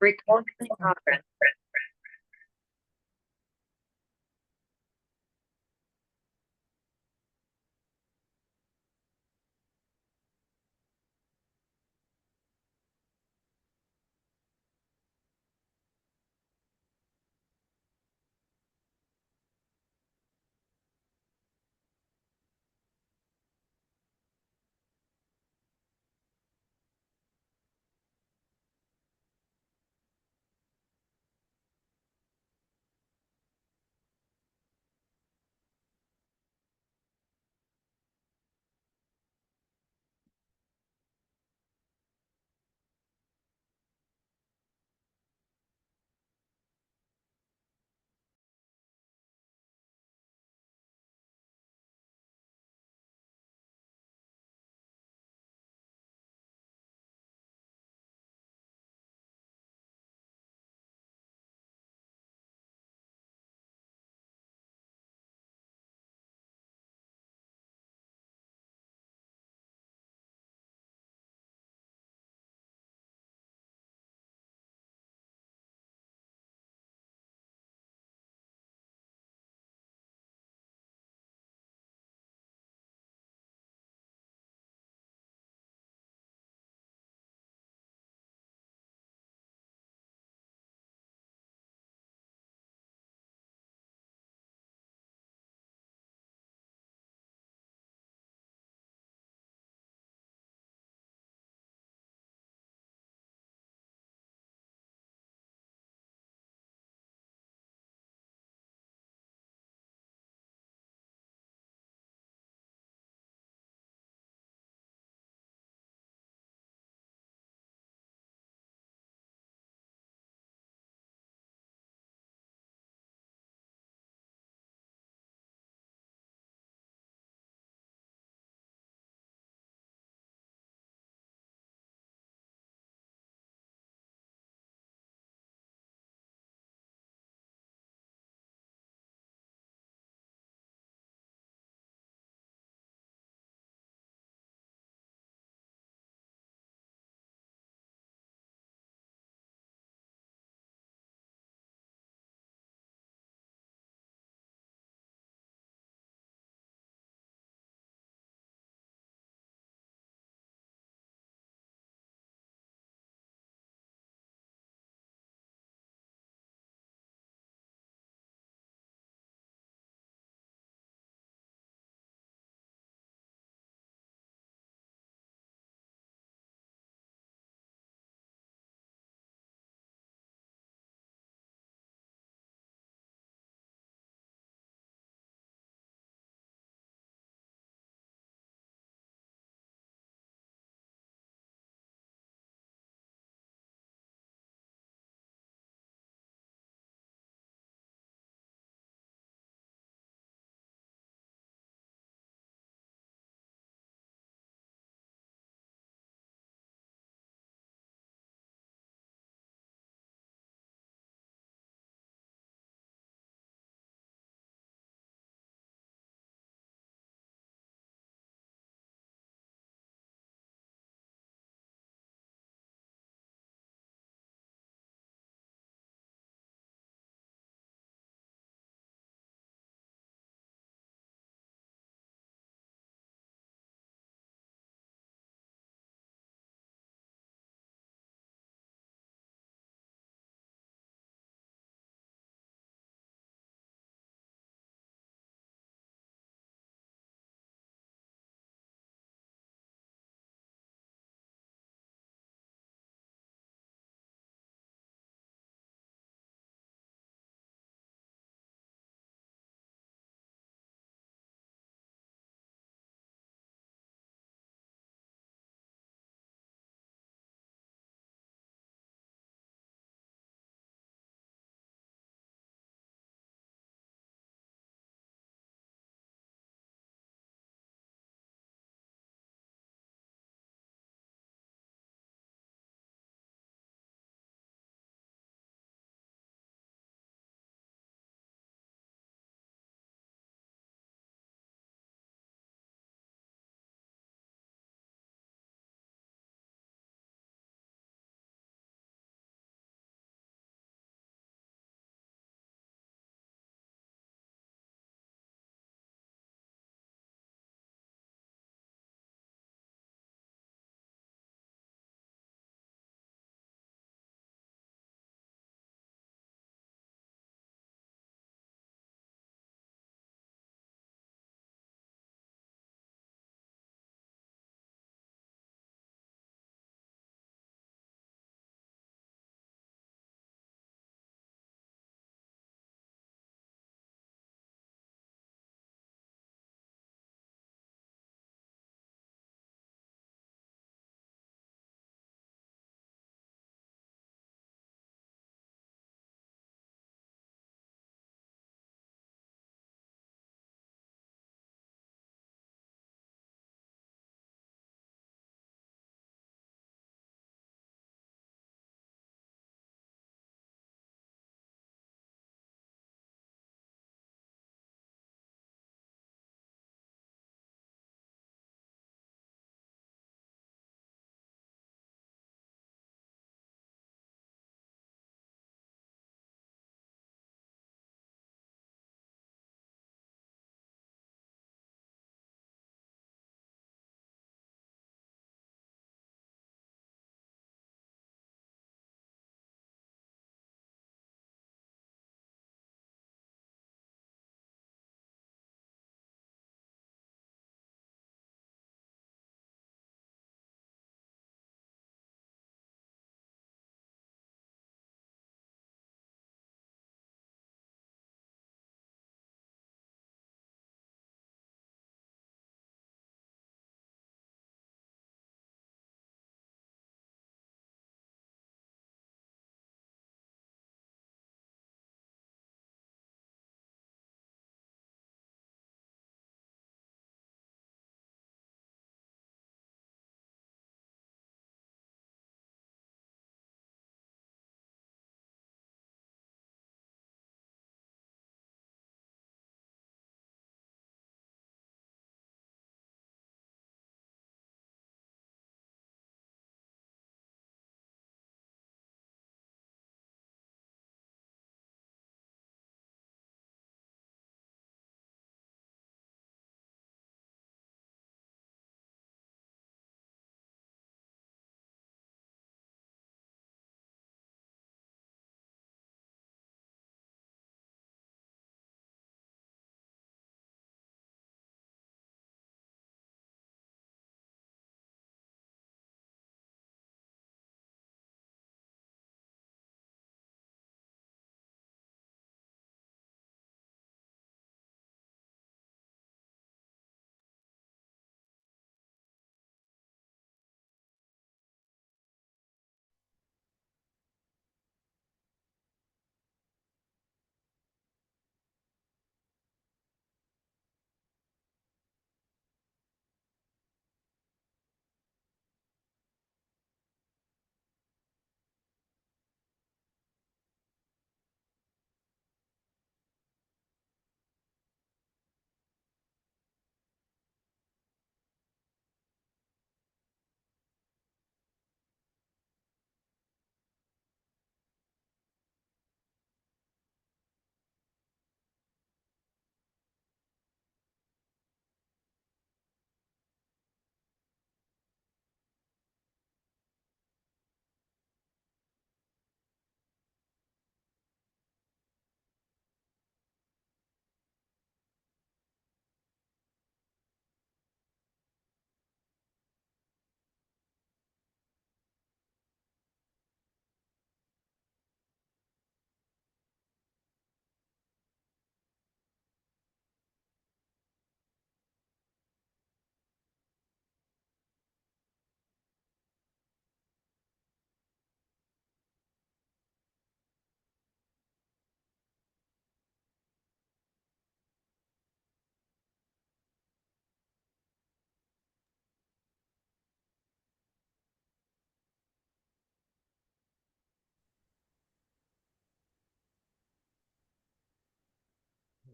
Recording in progress.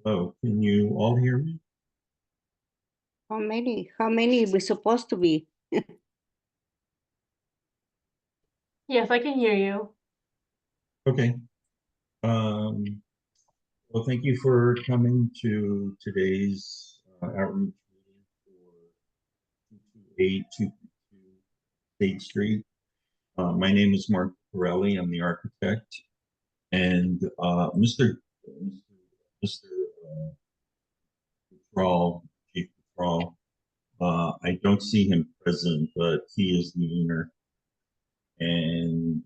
Oh, can you all hear me? How many? How many we supposed to be? Yes, I can hear you. Okay. Well, thank you for coming to today's outreach meeting for 228-232 State Street. My name is Mark Pirelli. I'm the architect. And Mr. Patrol, Chief Patrol, I don't see him present, but he is the owner. And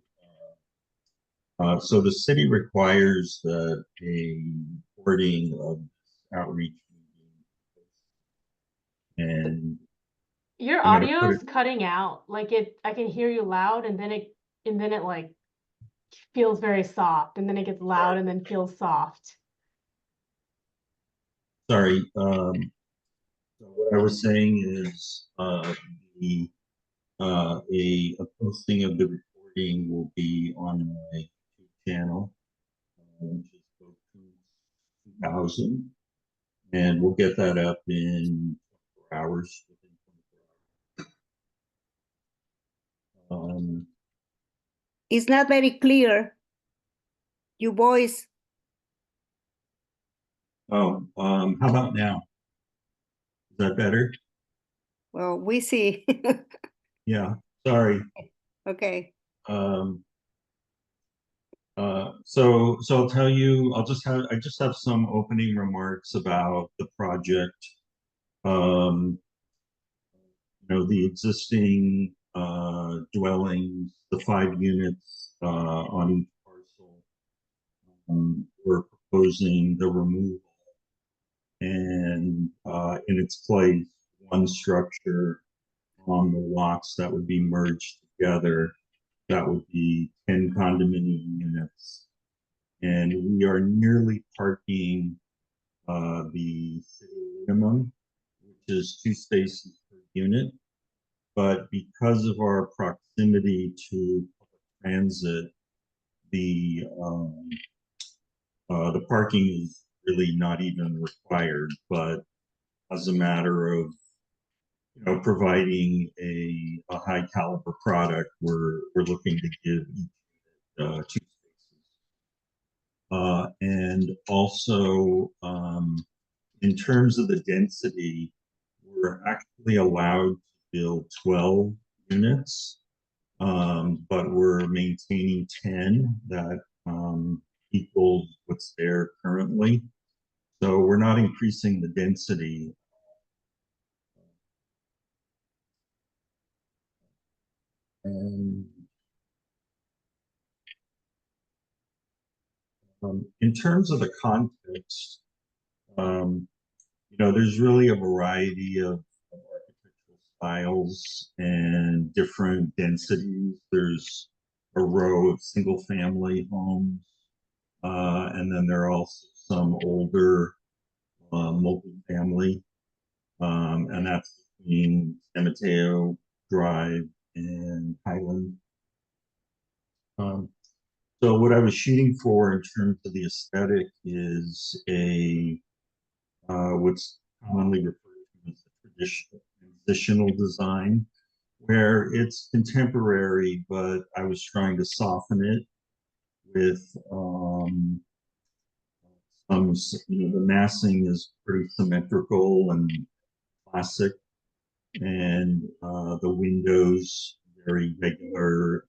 so the city requires that a recording of this outreach meeting, and Your I'm going to put audio's it. cutting out. Like I can hear you loud and then it like feels very soft and then it gets loud and then feels soft. Sorry. So what I was saying is the a posting of the recording will be on my YouTube channel, which is Go 2000, and we'll get that up in 24 hours. Within 24 hours. It's not very clear. Your voice. How about now? Is that better? Well, we see. Yeah, sorry. Okay. So I'll tell you, I just have some opening remarks about the project. The existing dwellings, the 5 units on each parcel. We're proposing the removal and in its place, one structure on the lots that would be merged together. That would be 10 condominium units. And we are nearly parking the city minimum, which is 2 spaces per unit. But because of our proximity to public transit, the parking is really not even required. But as a matter of providing a high caliber product, we're looking to give each 2 spaces. And also, in terms of the density, we're actually allowed to build 12 units, but we're maintaining 10 that equals what's there currently. So we're not increasing the density. And in terms of the context, there's really a variety of architectural styles and different densities. There's a row of single-family homes, and then there are also some older multifamily, and that's between San Mateo Drive and Highland. So what I was shooting for in terms of the aesthetic is what's commonly referred to as the traditional transitional design, where it's contemporary, but I was trying to soften it with the massing is pretty symmetrical and classic, and the windows very regular,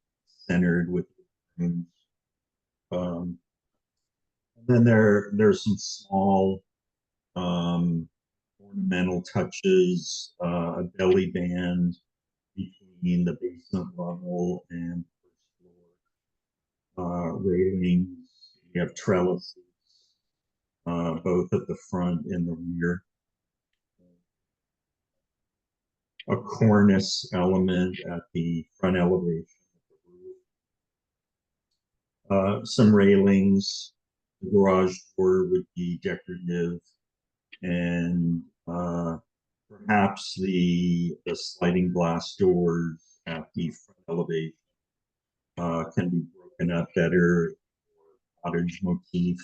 centered with rooms. And then there's some small ornamental touches, a belly band between the basement level and first floor, railings. We have trellises, both at the front and the rear. A cornice element at the front elevation of the roof. Some railings. The garage door would be decorative, and perhaps the sliding glass doors at the front elevation can be broken up better, cottage motif.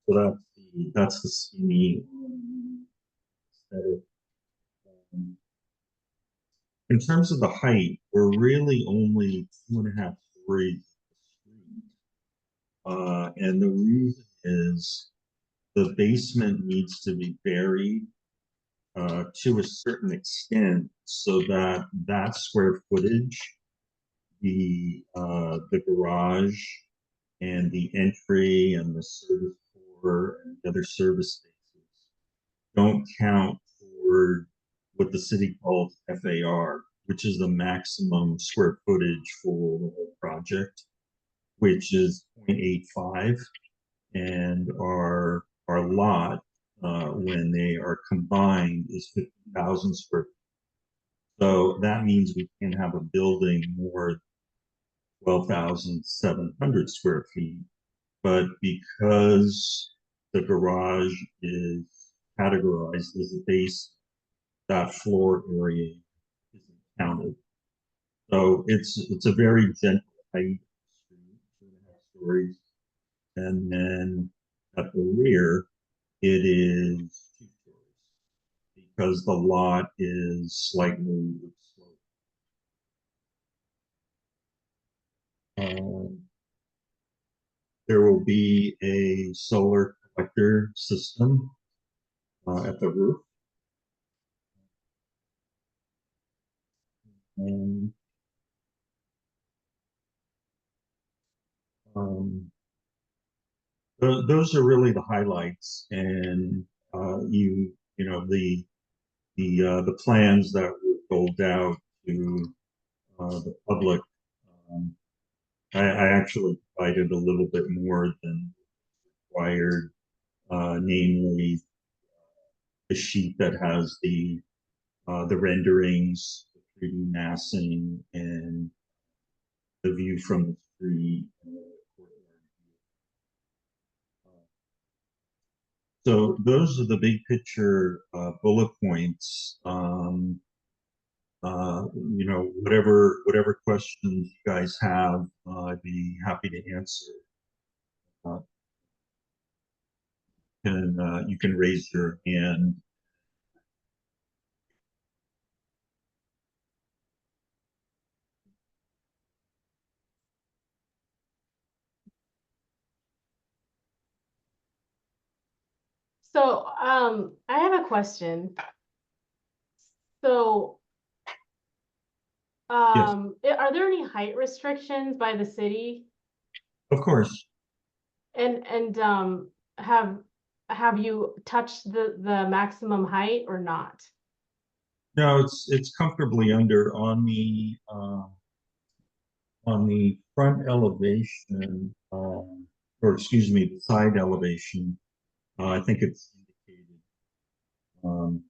So that's the skinny aesthetic. In terms of the height, we're really only 2.5 stories. And the reason is the basement needs to be buried to a certain extent so that that square footage, the garage and the entry and the service floor and the other service spaces don't count toward what the city calls FAR, which is the maximum square footage for the whole project, which is 0.85. And our lot, when they are combined, is 50,000 square feet. So that means we can have a building more 12,700 square feet. But because the garage is categorized as a base, that floor area isn't counted. So it's a very gentle height, 2.5 stories. And then at the rear, it is 2 stories because the lot is slightly sloped. There will be a solar collector system at the roof. And those are really the highlights. And you know the plans that were rolled out to the public. Um, I actually provided a little bit more than required, namely the sheet that has the renderings, the 3D massing, and the view from the street. So those are the big picture bullet points. Whatever questions you guys have, I'd be happy to answer. Uh, and you can raise your hand. So, I have a question. So, Yes, are there any height restrictions by the city? of course. And have you touched the maximum height or not? No, it's comfortably under on the front elevation, or excuse me, the side elevation. I think it's indicated, um,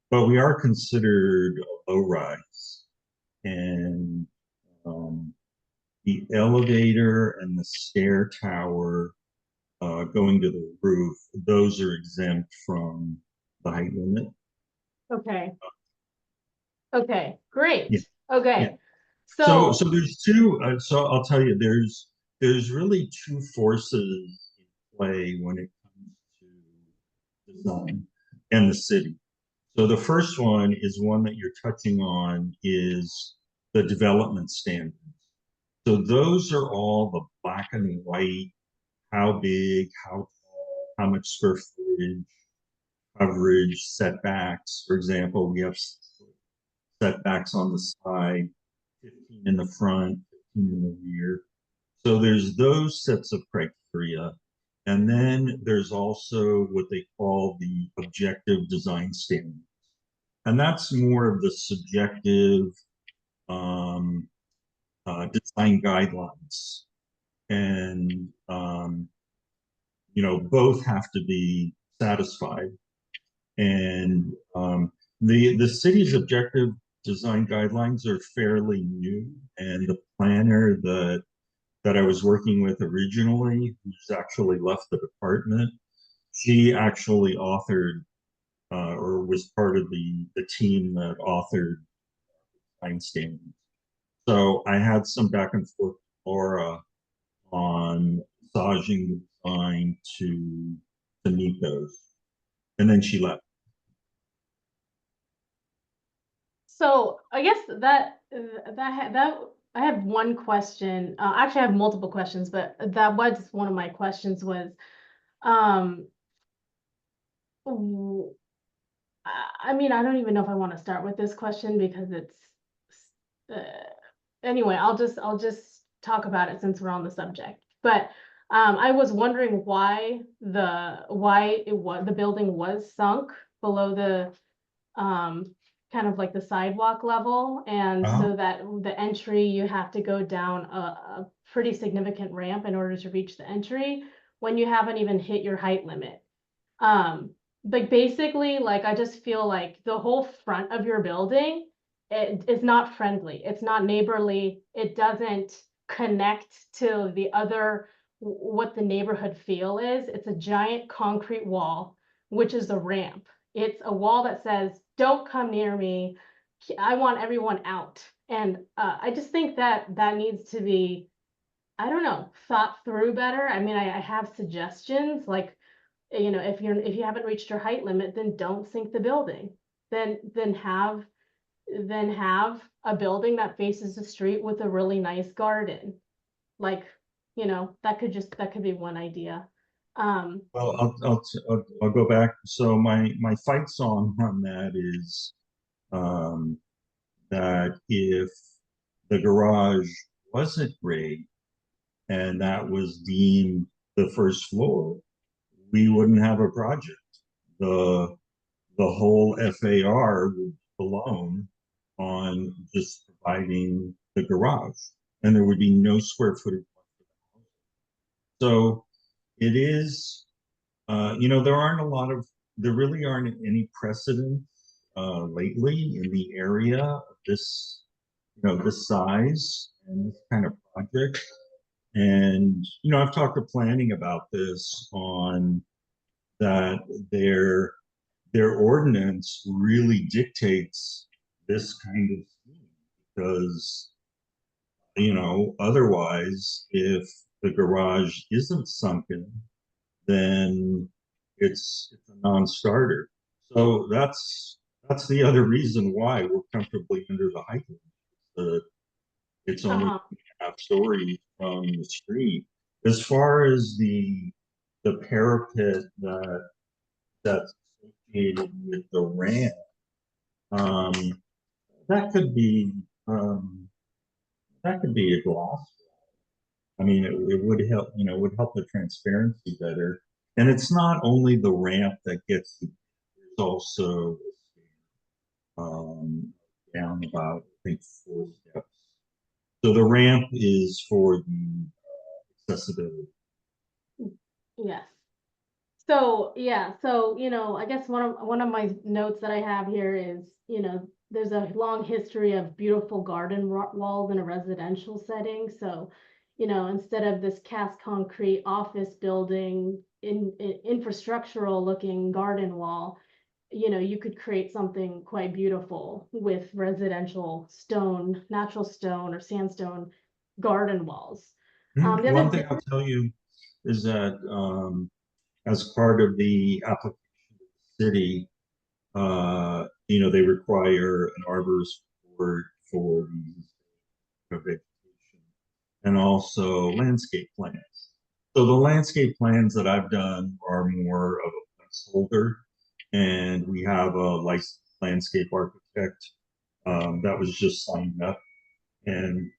but we are considered a low rise, and um, the elevator and the stair tower going to the roof, those are exempt from the height limit. Okay. Okay, Yeah, great. yeah. Okay. So So, there's two. So I'll tell you, there's really two forces in play when it comes to design and the city. So the first one is one that you're touching on is the development standards. So those are all the black and white, how big, how tall, how much square footage, coverage, setbacks. For example, we have setbacks on the side, 15 in the front, 15 in the rear. So there's those sets of criteria. And then there's also what they call the objective design standards. And that's more of the subjective um, design guidelines. And, both have to be satisfied. And the city's objective design guidelines are fairly new. And the planner that I was working with originally, who's actually left the department, she actually authored or was part of the team that authored design standards. So I had some back and forth with Laura on massaging the design to to meet those. And then she left. So I guess that I have one question. Actually, I have multiple questions, but that was one of my questions was, um, w- I mean, I don't even know if I want to start with this question because it's, uh, anyway, I'll just talk about it since we're on the subject. But I was wondering why the building was sunk below the kind of like the sidewalk level, and so that the entry, you have to go down a pretty significant ramp in order to reach the entry when you haven't even hit your height limit. But basically, like, I just feel like the whole front of your building, it is not friendly. It's not neighborly. It doesn't connect to the other, what the neighborhood feel is. It's a giant concrete wall, which is a ramp. It's a wall that says, don't come near me. I want everyone out. And I just think that that needs to be, I don't know, thought through better. I mean, I have suggestions like, you know, if you haven't reached your height limit, then don't sink the building. Then have a building that faces the street with a really nice garden. Like, you know, that could be one idea. Well, I'll go back. So my fight song on that is um, that if the garage wasn't great and that was deemed the first floor, we wouldn't have a project. The the whole FAR would alone on just providing the garage, and there would be no square footage. So it is, there really aren't any precedents lately in the area of this, this size and this kind of project. And, I've talked to planning about this on that their ordinance really dictates this kind of scheme because, otherwise, if the garage isn't sunken, then it's a non-starter. So that's the other reason why we're comfortably under the height limit. It's only half story from the street. As far as the parapet that's associated with the ramp, um, that could be um, that could be a gloss. I mean, it would help, would help the transparency better. And it's not only the ramp that gets you, there's also down about, I think, 4 steps. So the ramp is for the accessibility. Yes. So yeah, so I guess one of my notes that I have here is, there's a long history of beautiful garden walls in a residential setting. So, instead of this cast concrete office building in infrastructural looking garden wall, you could create something quite beautiful with residential stone, natural stone or sandstone garden walls. The One other thing thing, I'll tell you is that as part of the application to the city, they require an arborist report for the vegetation and also landscape plans. So the landscape plans that I've done are more of a placeholder, and we have a licensed landscape architect that was just signed up. And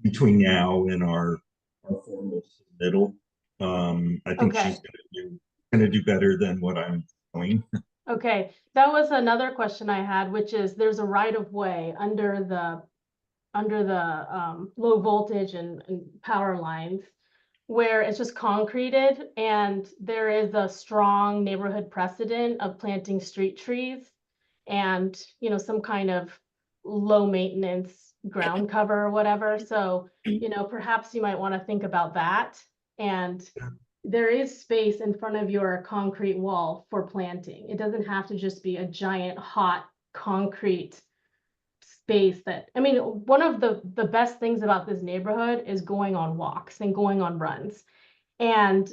between now and our formal submittal, I think she's okay. gonna do better than what I'm doing. Okay, that was another question I had, which is there's a right of way under the low voltage and power lines where it's just concreted, and there is a strong neighborhood precedent of planting street trees and some kind of low maintenance ground cover or whatever. So perhaps you might want to think about that. And there is space in front of your concrete wall for planting. It doesn't have to just be a giant hot concrete space that, I mean, one of the best things about this neighborhood is going on walks and going on runs. And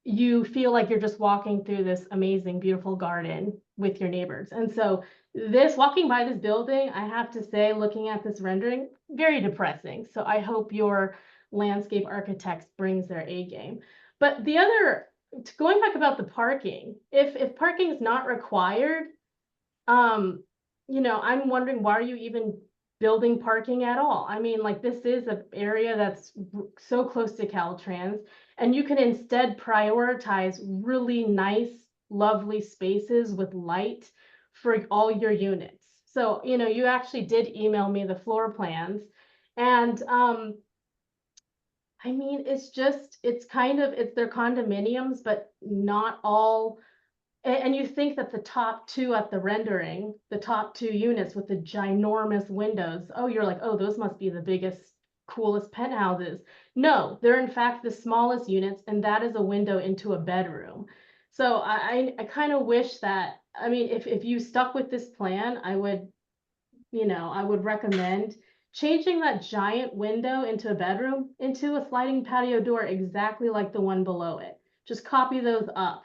you feel like you're just walking through this amazing, beautiful garden with your neighbors. And so walking by this building, I have to say, looking at this rendering, very depressing. So I hope your landscape architects brings their A game. But going back about the parking, if parking is not required, I'm wondering, why are you even building parking at all? I mean, like, this is an area that's so close to Caltrans, and you can instead prioritize really nice, lovely spaces with light for all your units. So, you actually did email me the floor plans, and I mean, it's their condominiums, but not all. And you think that the top two at the rendering, the top two units with the ginormous windows, oh, you're like, oh, those must be the biggest, coolest penthouses. No, they're in fact the smallest units, and that is a window into a bedroom. So I kind of wish that, I mean, if you stuck with this plan, I would recommend changing that giant window into a bedroom into a sliding patio door exactly like the one below it. Just copy those up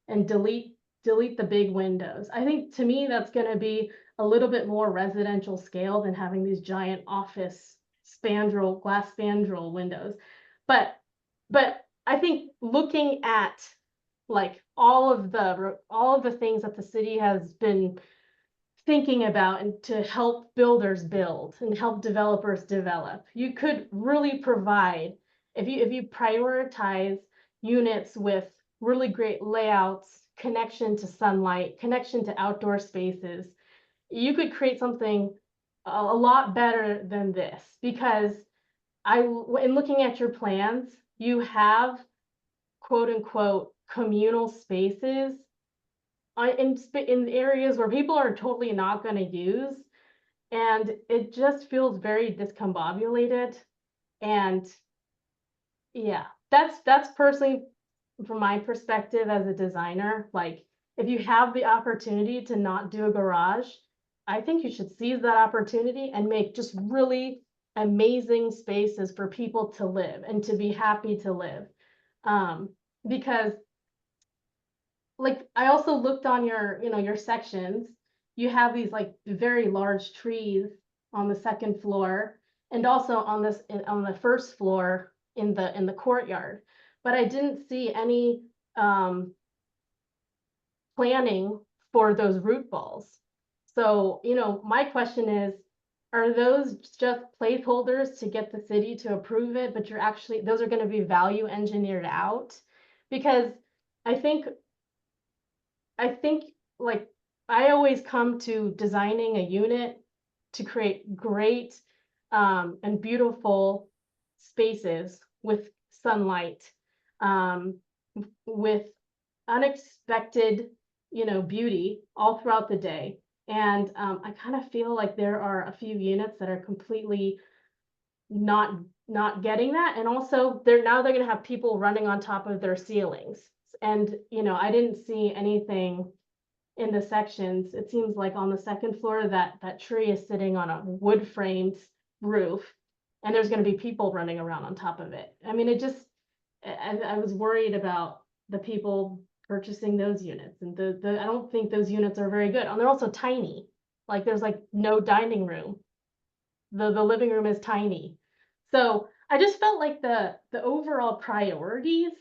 and delete the big windows. I think, to me, that's going to be a little bit more residential scale than having these giant office glass spandrel windows. But I think, looking at like all of the things that the city has been thinking about, and to help builders build and help developers develop, you could really provide, if you prioritize units with really great layouts, connection to sunlight, connection to outdoor spaces, you could create something a lot better than this. Because in looking at your plans, you have quote unquote communal spaces in areas where people are totally not going to use, and it just feels very discombobulated. And yeah, that's personally, from my perspective as a designer, like, if you have the opportunity to not do a garage, I think you should seize that opportunity and make just really amazing spaces for people to live and to be happy to live. Because, like, I also looked on your sections. You have these like very large trees on the second floor, and also on the first floor in the courtyard. But I didn't see any planning for those root balls. So, my question is, are those just placeholders to get the city to approve it, but those are going to be value engineered out? Because I think like, I always come to designing a unit to create great and beautiful spaces with sunlight, with unexpected, beauty all throughout the day. And I kind of feel like there are a few units that are completely not getting that. And also, they're going to have people running on top of their ceilings. And I didn't see anything in the sections. It seems like on the second floor that tree is sitting on a wood framed roof, and there's going to be people running around on top of it. I mean, I was worried about the people purchasing those units, and I don't think those units are very good. And they're also tiny. Like, there's like no dining room. The living room is tiny. So I just felt like the overall priorities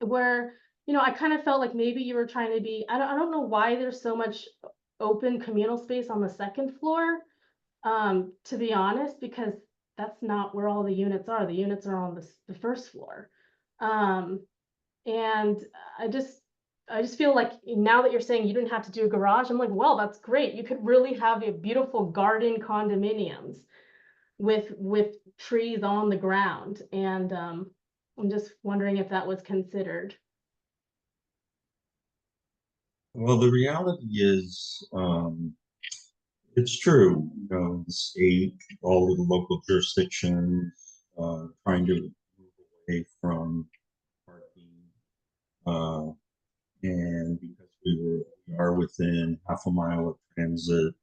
were, I kind of felt like maybe you were trying to be, I don't know why there's so much open communal space on the second floor, to be honest, because that's not where all the units are. The units are on the first floor. And I just feel like, now that you're saying you didn't have to do a garage, I'm like, well, that's great. You could really have a beautiful garden condominiums with trees on the ground. And I'm just wondering if that was considered. Well, the reality is, it's true. The state, all of the local jurisdictions, trying to move away from parking, and because we are within half a mile of transit,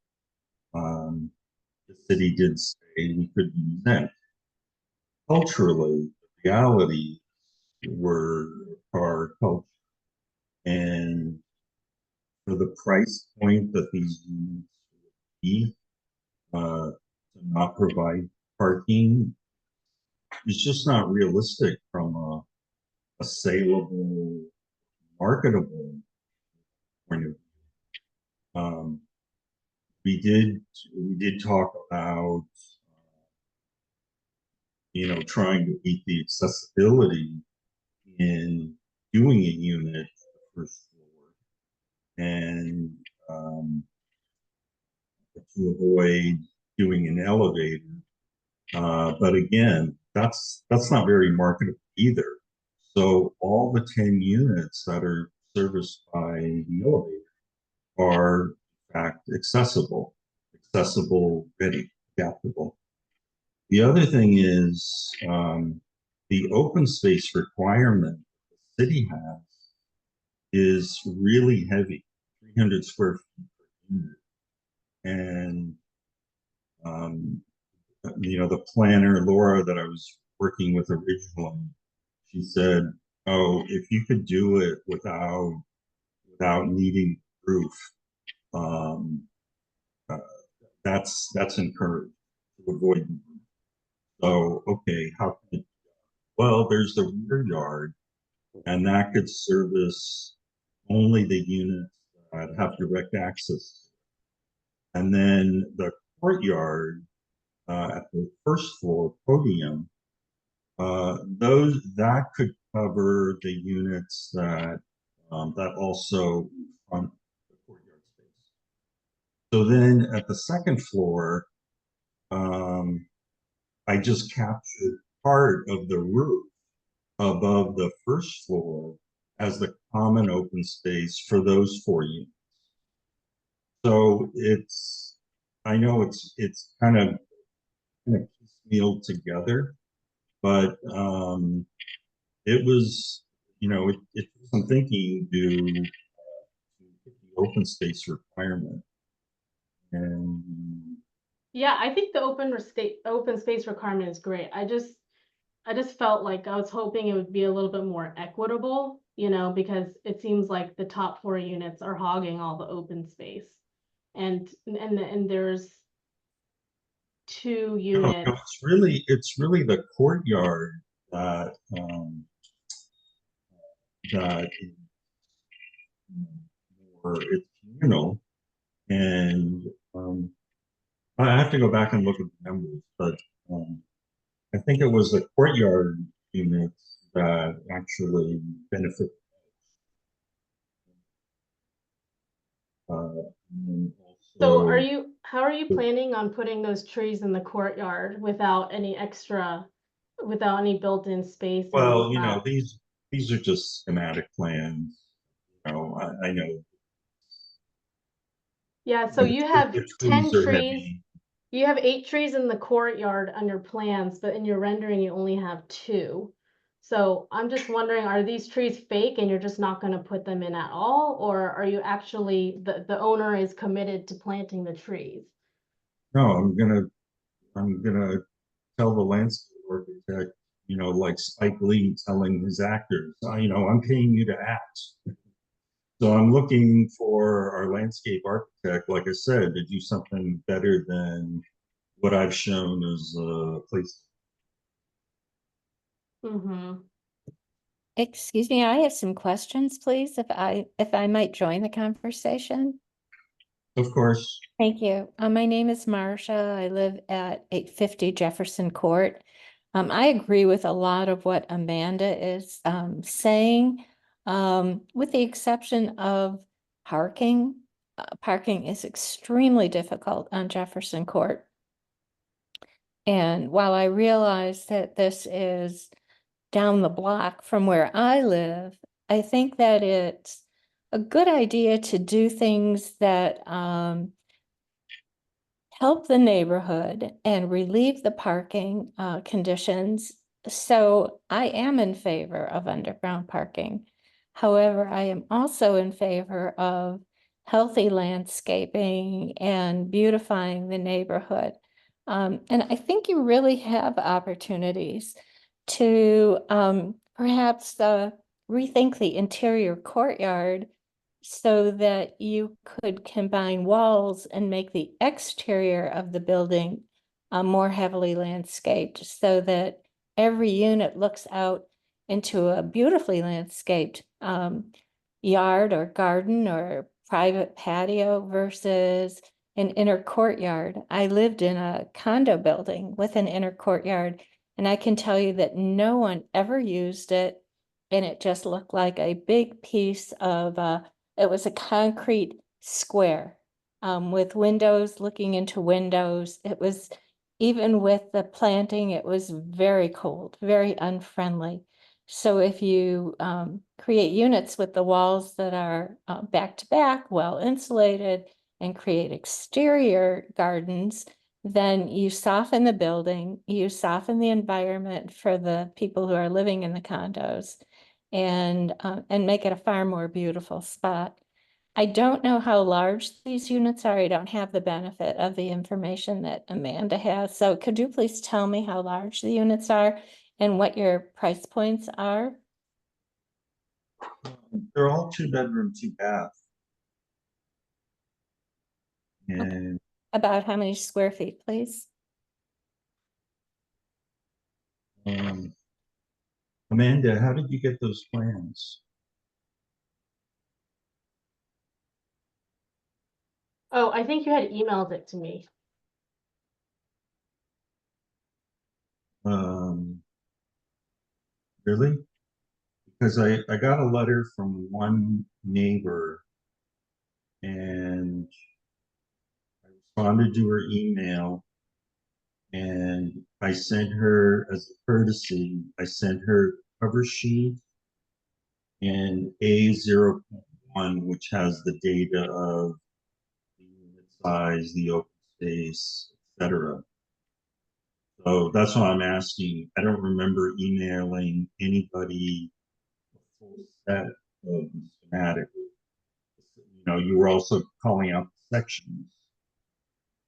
the city did say we could use that. Culturally, the reality were car culture. And for the price point that these units would be, to not provide parking, it's just not realistic from a saleable, marketable point of view. We did talk about trying to meet the accessibility in doing a unit at the first floor, and to avoid doing an elevator. But again, that's not very marketable either. So all the 10 units that are serviced by the elevator are in fact accessible, ready, adaptable. The other thing is the open space requirement the city has is really heavy, 300 square feet per unit. And the planner, Laura, that I was working with originally, she said, "Oh, if you could do it without needing roof, um, uh, that's encouraged to avoid the roof." So, okay, how can it? Well, there's the rear yard, and that could service only the units that have direct access. And then the courtyard at the first floor podium, those that could cover the units that also front the courtyard space. So then at the second floor, I just captured part of the roof above the first floor as the common open space for those 4 units. So I know it's kind of piecemeal together, but it was, it took some thinking to hit the open space requirement. And Yeah, I think the open space requirement is great. I just felt like I was hoping it would be a little bit more equitable, because it seems like the top 4 units are hogging all the open space. And there's 2 units. it's really the courtyard that is more, it's communal. And I have to go back and look at the numbers, but I think it was the courtyard units that actually benefit. And So also, how are you planning on putting those trees in the courtyard without any built-in space and well, whatnot? these are just schematic plans. I know Yeah, so you have the 10 trees are trees. heavy. You have 8 trees in the courtyard on your plans, but in your rendering, you only have 2. So I'm just wondering, are these trees fake and you're just not going to put them in at all? Or are you actually, the owner is committed to planting the trees? No, I'm gonna tell the landscape architect, like Spike Lee telling his actors, I'm paying you to act. So I'm looking for our landscape architect, like I said, to do something better than what I've shown as a place. Mm-hmm. Excuse me, I have some questions, please, if I might join the conversation. Of course. Thank you. My name is Marcia. I live at 850 Jefferson Court. I agree with a lot of what Amanda is saying, with the exception of parking. Parking is extremely difficult on Jefferson Court. And while I realize that this is down the block from where I live, I think that it's a good idea to do things that help the neighborhood and relieve the parking conditions. So I am in favor of underground parking. However, I am also in favor of healthy landscaping and beautifying the neighborhood. And I think you really have opportunities to perhaps rethink the interior courtyard so that you could combine walls and make the exterior of the building more heavily landscaped so that every unit looks out into a beautifully landscaped yard or garden or private patio versus an inner courtyard. I lived in a condo building with an inner courtyard, and I can tell you that no one ever used it. And it just looked like a big piece of, it was a concrete square with windows looking into windows. It was, even with the planting, it was very cold, very unfriendly. So if you create units with the walls that are back to back, well insulated, and create exterior gardens, then you soften the building, you soften the environment for the people who are living in the condos, and make it a far more beautiful spot. I don't know how large these units are. I don't have the benefit of the information that Amanda has. So could you please tell me how large the units are and what your price points are? They're all 2-bedroom, 2-bath. And About how many square feet, please? Amanda, how did you get those plans? Oh, I think you had emailed it to me. Really? Because I got a letter from one neighbor and I responded to her email, and I sent her, as a courtesy, I sent her cover sheet and A0.1, which has the data of the unit size, the open space, etc. So that's why I'm asking. I don't remember emailing anybody a full set of the schematic. You know, you were also calling out sections.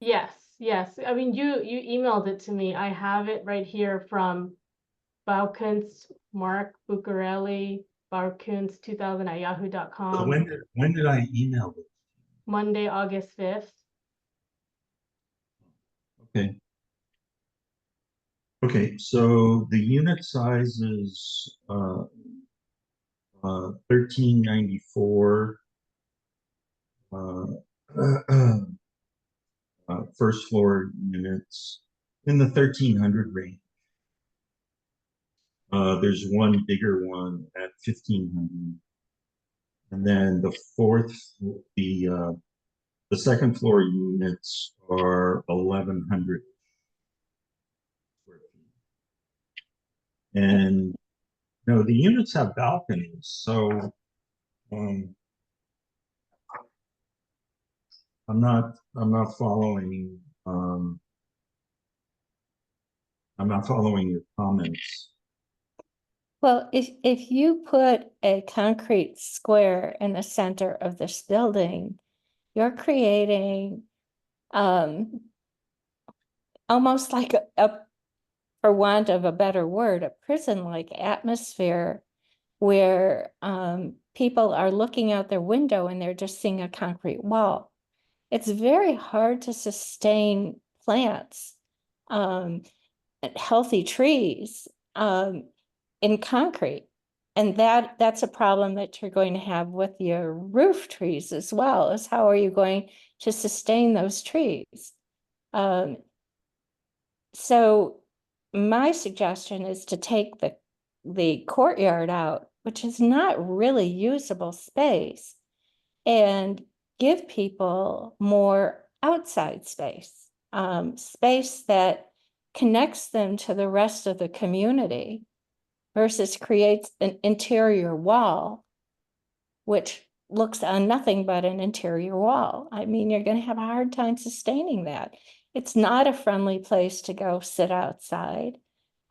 Yes, yes. I mean, you emailed it to me. I have it right here from Baukunst, Mark Bucarelli, Baukunst2000 at So yahoo.com, when did I email it? Monday, August 5th. Okay. Okay, so the unit size is 1394 first floor units in the 1300 range. There's one bigger one at 1500, and then the second floor units are 1100 square feet. And you know, the units have balconies, so um, I'm not following I'm not following your comments. Well, if you put a concrete square in the center of this building, you're creating almost like for want of a better word, a prison-like atmosphere where people are looking out their window and they're just seeing a concrete wall. It's very hard to sustain plants, healthy trees in concrete. And that's a problem that you're going to have with your roof trees as well, is how are you going to sustain those trees? So my suggestion is to take the courtyard out, which is not really usable space, and give people more outside space, space that connects them to the rest of the community versus creates an interior wall, which looks on nothing but an interior wall. I mean, you're going to have a hard time sustaining that. It's not a friendly place to go sit outside.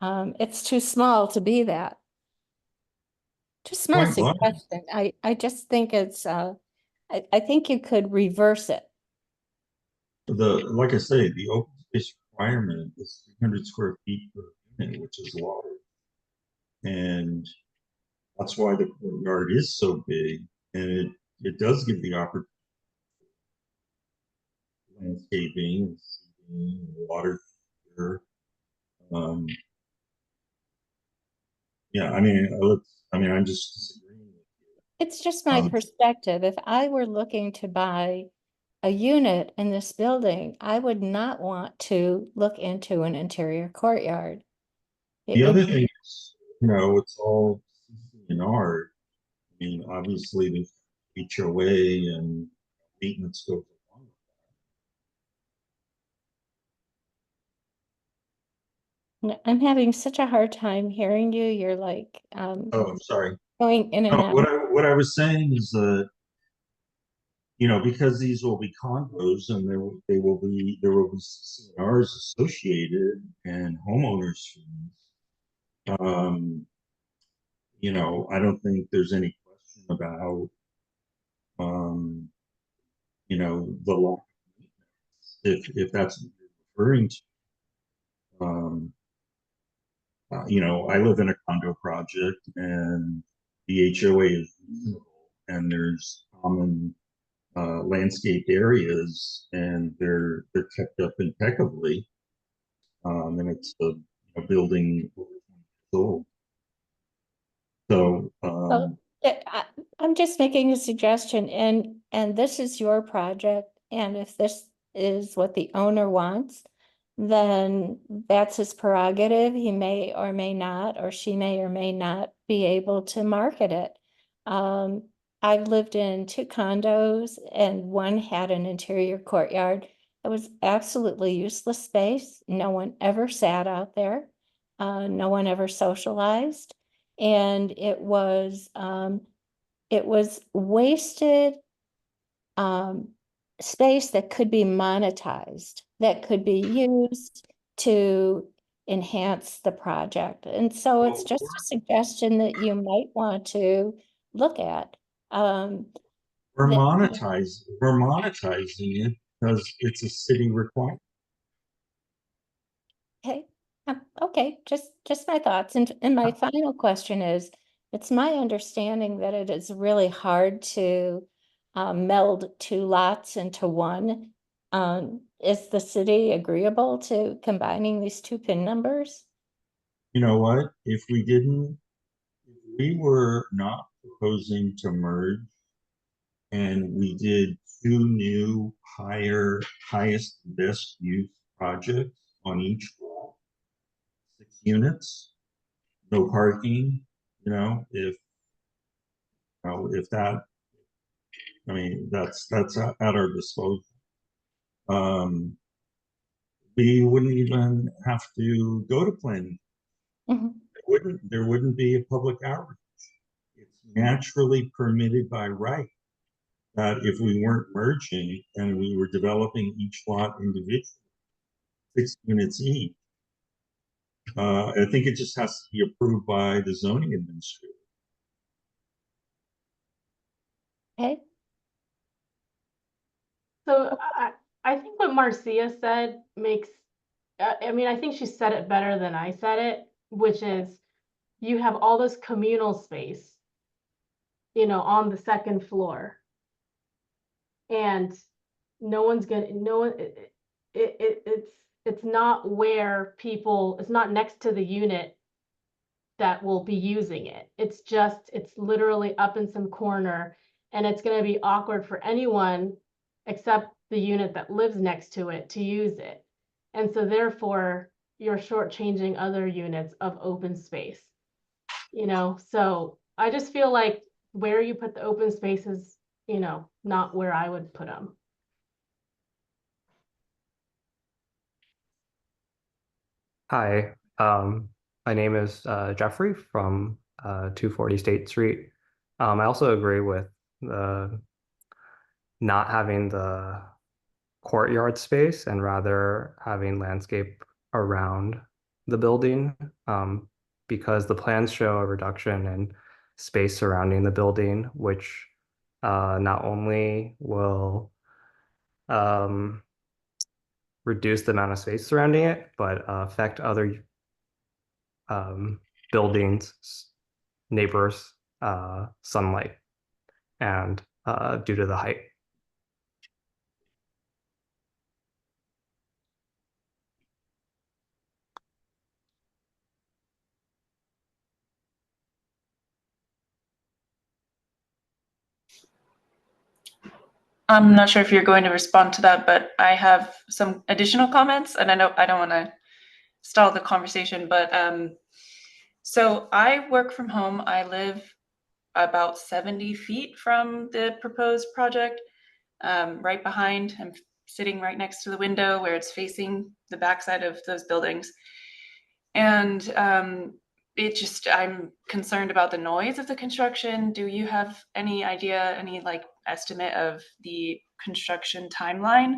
It's too small to be that. Just my Point blank. suggestion. I just think it's, I think you could reverse it. Like I say, the open space requirement is 300 square feet per unit, which is large. And That's why the courtyard is so big, and it does give the opportunity for landscaping, seating, water heater. Um, yeah, I mean, I'm just disagreeing with It's just you. my perspective. If I were looking to buy a unit in this building, I would not want to look into an interior courtyard. It The would other thing is, it's all CC&R. I mean, obviously the HOA and maintenance goes along with I'm having such a hard time hearing you. You're like that. Oh, I'm sorry. going in and No, out. what I was saying is that, because these will be condos and there will be CCNRs associated and homeowners fees. I don't think there's any question about, the law, if that's what you're referring to. I live in a condo project and the HOA is reasonable and there's common landscaped areas and they're kept up impeccably. And it's a building over 20 years old. So, Well, I'm just making a suggestion, and this is your project, and if this is what the owner wants, then that's his prerogative. He may or may not, or she may or may not be able to market it. Um, I've lived in 2 condos, and one had an interior courtyard. It was absolutely useless space. No one ever sat out there. No one ever socialized. And it was wasted space that could be monetized, that could be used to enhance the project. And so it's just a suggestion that you might want to look at. we're That, monetizing it because it's a city requirement. okay, okay, just my thoughts. And my final question is, it's my understanding that it is really hard to meld 2 lots into one. Is the city agreeable to combining these 2 PIN numbers? You know what? If we were not proposing to merge and we did 2 new highest and best use projects on each wall, 6 units, no parking, if that, I mean, that's at our disposal. Um, we wouldn't even have to go to planning. Mhm. There wouldn't be a public outreach. It's naturally permitted by right that if we weren't merging and we were developing each lot individually, 6 units each, I think it just has to be approved by the zoning administrator. Okay, So I think what Marcia said makes, I mean, I think she said it better than I said it, which is you have all this communal space, on the second floor. And no one's gonna, no one, it's not where people, it's not next to the unit that will be using it. It's literally up in some corner, and it's gonna be awkward for anyone except the unit that lives next to it to use it. And so therefore, you're shortchanging other units of open space. So I just feel like where you put the open space is, not where I would put them. Hi, my name is Jeffrey from 240 State Street. I also agree with the not having the courtyard space and rather having landscape around the building, because the plans show a reduction in space surrounding the building, which not only will um, reduce the amount of space surrounding it, but affect other buildings, neighbors sunlight and due to the height. I'm not sure if you're going to respond to that, but I have some additional comments, and I know I don't want to stall the conversation, but so I work from home. I live about 70 feet from the proposed project, right behind. I'm sitting right next to the window where it's facing the backside of those buildings. And I'm concerned about the noise of the construction. Do you have any idea, any like estimate of the construction timeline?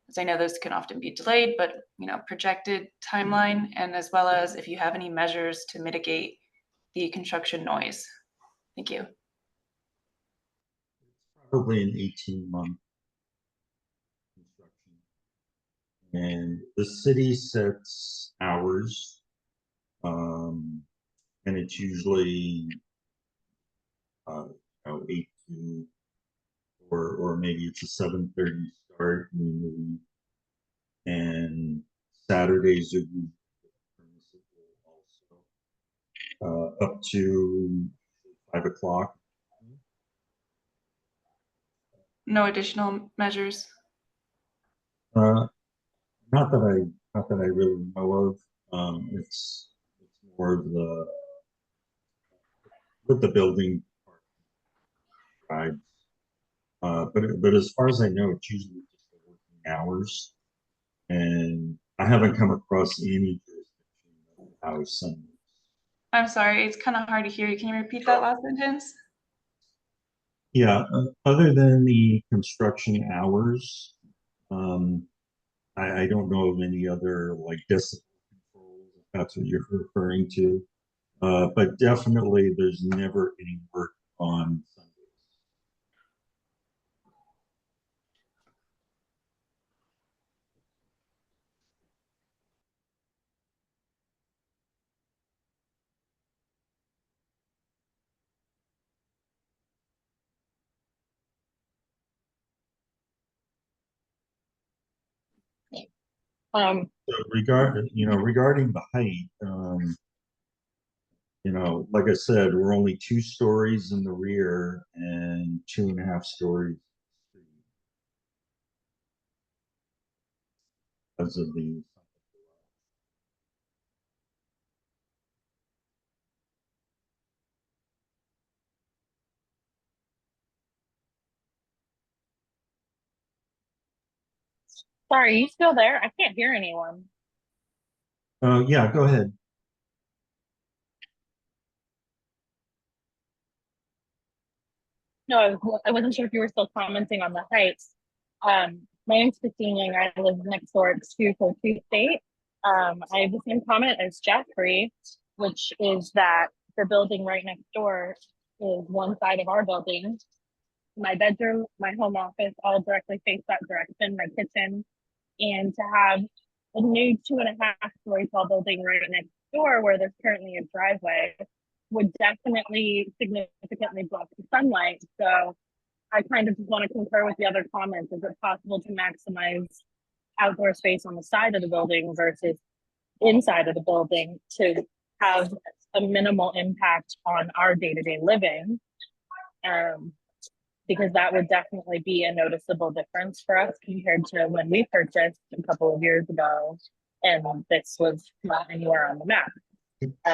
Because I know those can often be delayed, but projected timeline, and as well as if you have any measures to mitigate the construction noise. Thank you. Probably an 18-month construction. And the city sets hours, and it's usually 8 to, or maybe it's a 7:30 start in the week. And Saturdays are usually also up to 5 o'clock. No additional measures? Not that I really know of. It's more of the with the building guides. But as far as I know, it's usually just the working hours, and I haven't come across any jurisdiction that allows some. I'm sorry, it's kind of hard to hear you. Can you repeat that last sentence? Yeah, other than the construction hours, I don't know of any other like decibel controls, if that's what you're referring to. But definitely there's never any work on Sundays. So regarding the height, like I said, we're only 2 stories in the rear and 2.5 stories because of the. Sorry, are you still there? I can't hear anyone. Yeah, go ahead. No, I wasn't sure if you were still commenting on the heights. My name's Christine Yang. I live next door at 242 State. I have the same comment as Jeffrey, which is that the building right next door is one side of our building. My bedroom, my home office, all directly face that direction, my kitchen. And to have a new 2.5-story tall building right next door where there's currently a driveway would definitely significantly block the sunlight. So I kind of just want to concur with the other comments. Is it possible to maximize outdoor space on the side of the building versus inside of the building to have a minimal impact on our day-to-day living? Because that would definitely be a noticeable difference for us compared to when we purchased a couple of years ago, and this was not anywhere on the map.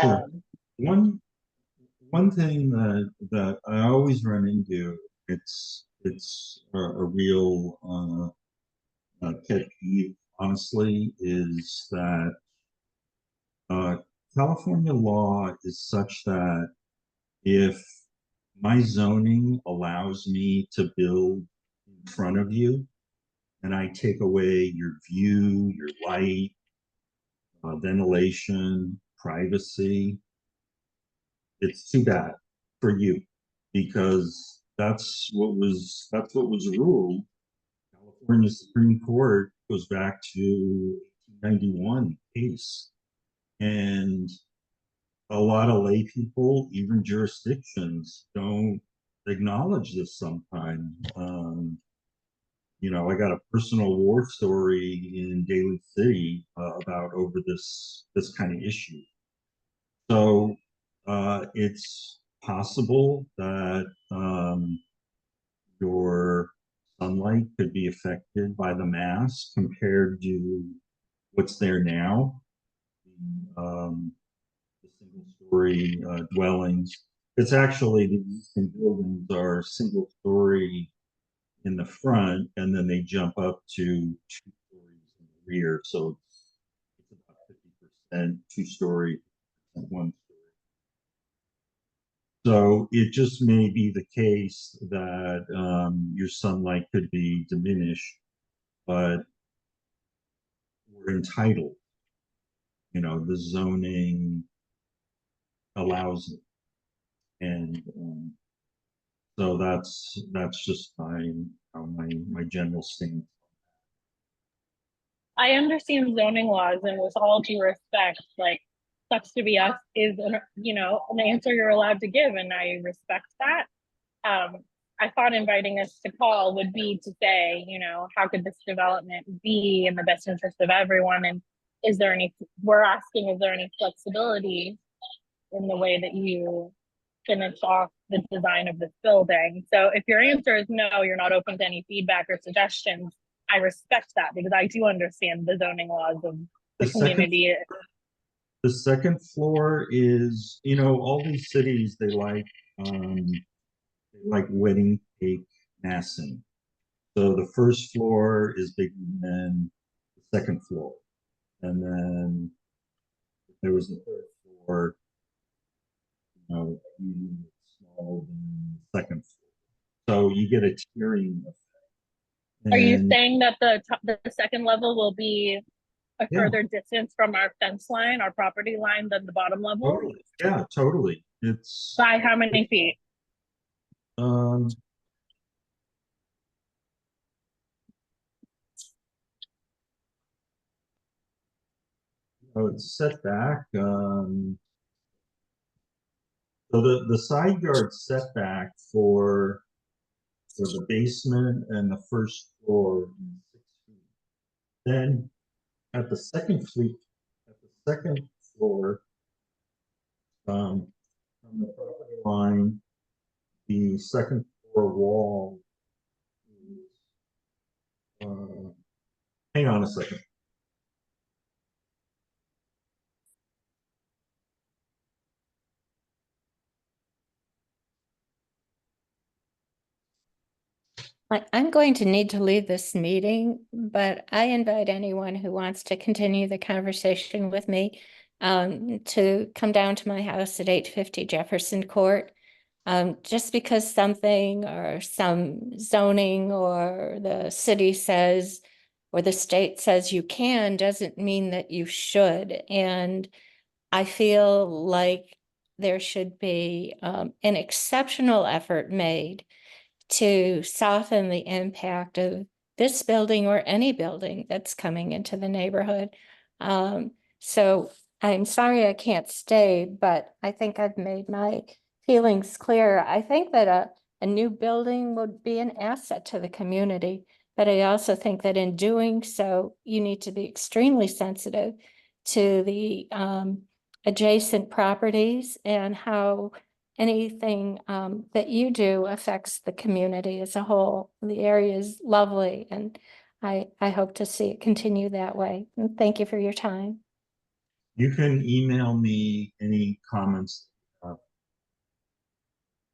Sure. One thing that I always run into, it's a real pet peeve, honestly, is that California law is such that if my zoning allows me to build in front of you and I take away your view, your light, ventilation, privacy, it's too bad for you because that's what was ruled. California Supreme Court goes back to 1891 case, and a lot of lay people, even jurisdictions, don't acknowledge this sometimes. You know, I got a personal war story in Daly City about over this kind of issue. So it's possible that your sunlight could be affected by the mass compared to what's there now. The single story dwellings. It's actually the existing buildings are single story in the front, and then they jump up to 2 stories in the rear. So it's about 50% 2-story, 1 story. So it just may be the case that your sunlight could be diminished, but we're entitled. You know, the zoning allows it, and so that's just my general stance. I understand zoning laws, and with all due respect, like, sucks to be us is an answer you're allowed to give, and I respect that. I thought inviting us to call would be to say, how could this development be in the best interest of everyone? And we're asking, is there any flexibility in the way that you finish off the design of this building? So if your answer is no, you're not open to any feedback or suggestions, I respect that, because I do understand the zoning laws of the community. The second floor is, all these cities, they like wedding cake massing. So the first floor is bigger than the second floor. And then if there was a third floor, even smaller than the second floor. So you get a tiering effect. Are you saying that the second level will be a further distance from our fence line, our property line, than the bottom level? Totally. Yeah, totally. It's by how many feet? It's set back. So the side yard setback for the basement and the first floor is 6 feet. Then at the second floor, from the property line, the second floor wall is, hang on a second. I'm going to need to leave this meeting, but I invite anyone who wants to continue the conversation with me to come down to my house at 850 Jefferson Court. Just because something or some zoning or the city says or the state says you can doesn't mean that you should. And I feel like there should be an exceptional effort made to soften the impact of this building or any building that's coming into the neighborhood. So I'm sorry I can't stay, but I think I've made my feelings clear. I think that a new building would be an asset to the community, but I also think that in doing so, you need to be extremely sensitive to the adjacent properties and how anything that you do affects the community as a whole. The area is lovely, and I hope to see it continue that way. And thank you for your time. You can email me any comments.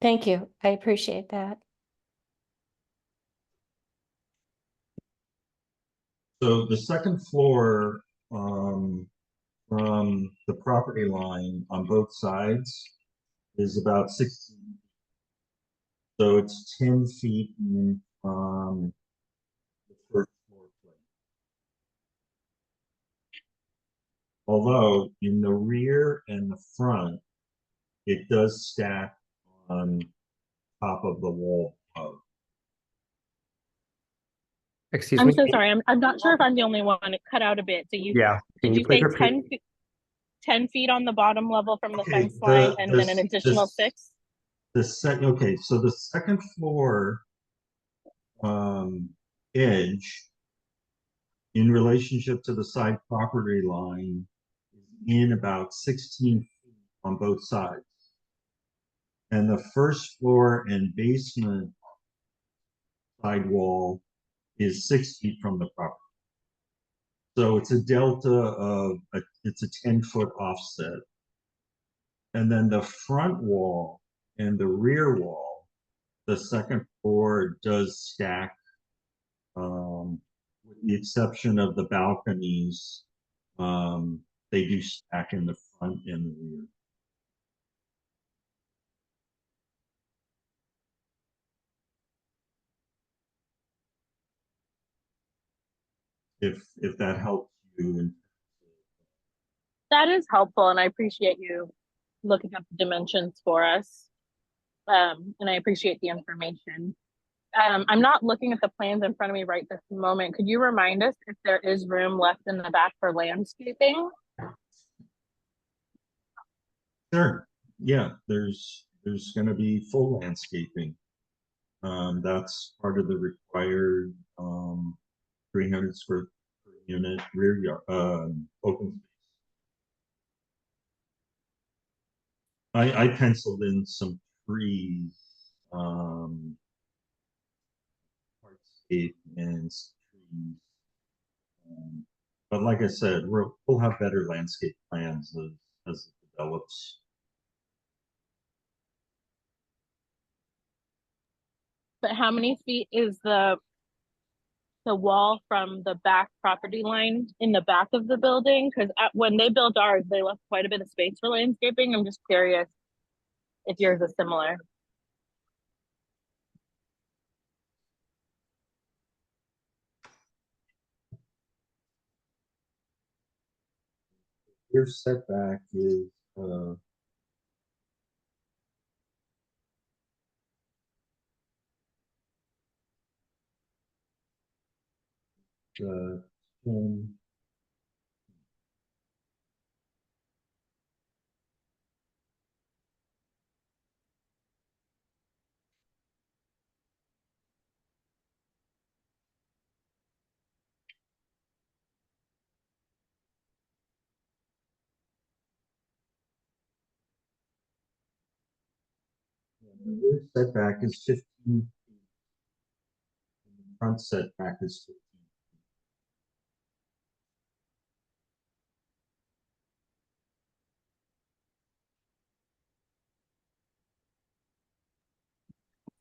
Thank you. I appreciate that. So the second floor, from the property line on both sides is about 16. So it's 10 feet in from the first floor plate. Although in the rear and the front, it does stack on top of the wall above. Excuse I'm me? so sorry. I'm not sure if I'm the only one. It cut out a bit. So Yeah. Can did you you please say repeat? 10 feet? 10 feet on the bottom level from the Okay, fence line and then an additional 6? Okay, so the second floor edge in relationship to the side property line is in about 16 feet on both sides. And the first floor and basement sidewall is 6 feet from the property. So it's a delta of, it's a 10-foot offset. And then the front wall and the rear wall, the second floor does stack, with the exception of the balconies. They do stack in the front and the rear. If that helps you. That is helpful, and I appreciate you looking up the dimensions for us. And I appreciate the information. I'm not looking at the plans in front of me right this moment. Could you remind us if there is room left in the back for landscaping? Sure. Yeah, there's going to be full landscaping. That's part of the required 300 square unit rear yard open space. I penciled in some trees, hardscape and some trees. But like I said, we'll have better landscape plans as it develops. But how many feet is the wall from the back property line in the back of the building? Because when they built ours, they left quite a bit of space for landscaping. I'm just curious if yours is similar. Your setback is uh, 10, your setback is 15 feet. And the front setback is 15.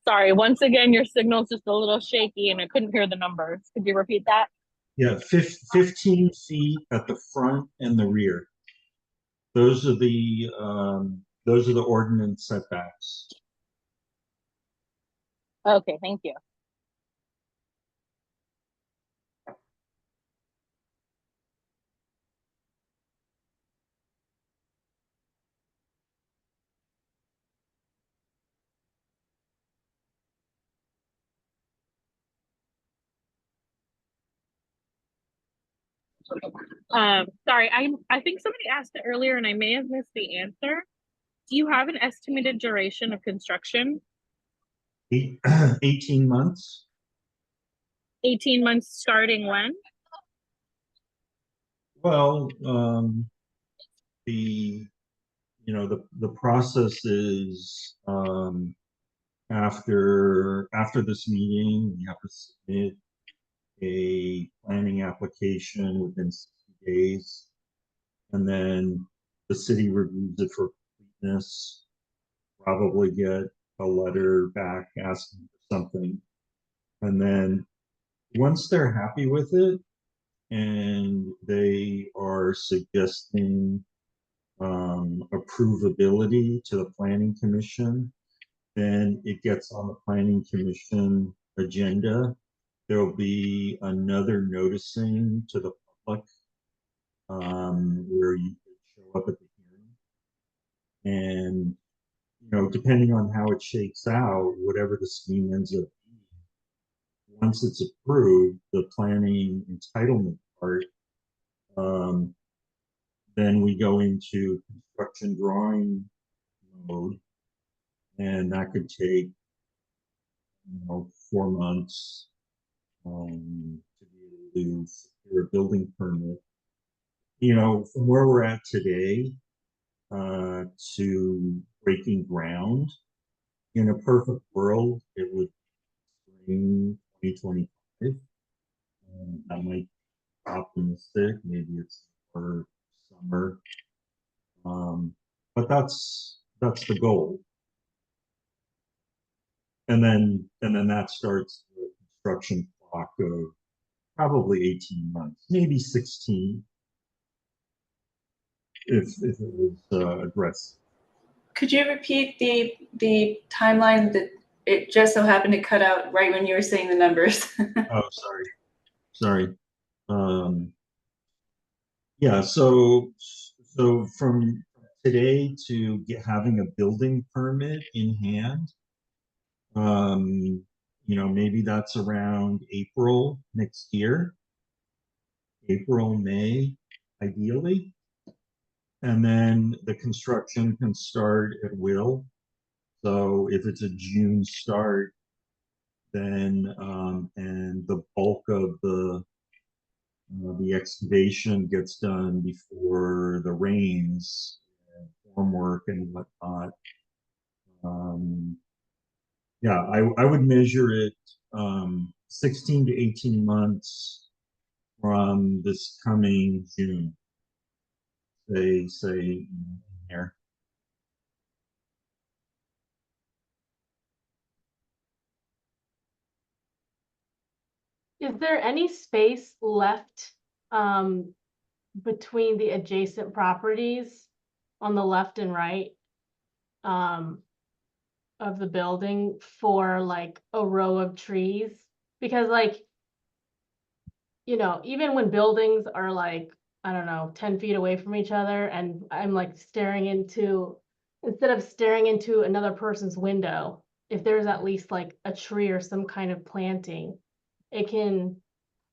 Sorry, once again, your signal's just a little shaky and I couldn't hear the numbers. Could you repeat that? Yeah, 15 feet at the front and the rear. Those are the ordinance setbacks. Okay, thank you. Sorry, I think somebody asked it earlier and I may have missed the answer. Do you have an estimated duration of construction? 18 months. 18 months starting when? Well, the process is after this meeting, we have to submit a planning application within 60 days, and then the city reviews it for completeness. Probably get a letter back asking for something, and then once they're happy with it and they are suggesting approvability to the planning commission, then it gets on the planning commission agenda. There'll be another noticing to the public where you can show up at the hearing, and depending on how it shakes out, whatever the scheme ends up being, once it's approved, the planning entitlement part then we go into construction drawing mode, and that could take, 4 months to be able to secure a building permit. From where we're at today to breaking ground, in a perfect world, it would be spring 2025. That might be optimistic. Maybe it's for summer. But that's the goal. And then that starts the construction clock of probably 18 months, maybe 16, if it was aggressive. Could you repeat the timeline that it just so happened to cut out right when you were saying the numbers? Oh, sorry. Yeah, so from today to having a building permit in hand, maybe that's around April next year, April, May, ideally. And then the construction can start at will. So if it's a June start, then and the bulk of the excavation gets done before the rains, and formwork and whatnot. Yeah, I would measure it 16 to 18 months from this coming June. Say here. Is there any space left between the adjacent properties on the left and right of the building for like a row of trees? Because like, even when buildings are like, I don't know, 10 feet away from each other, and I'm like instead of staring into another person's window, if there's at least like a tree or some kind of planting, it can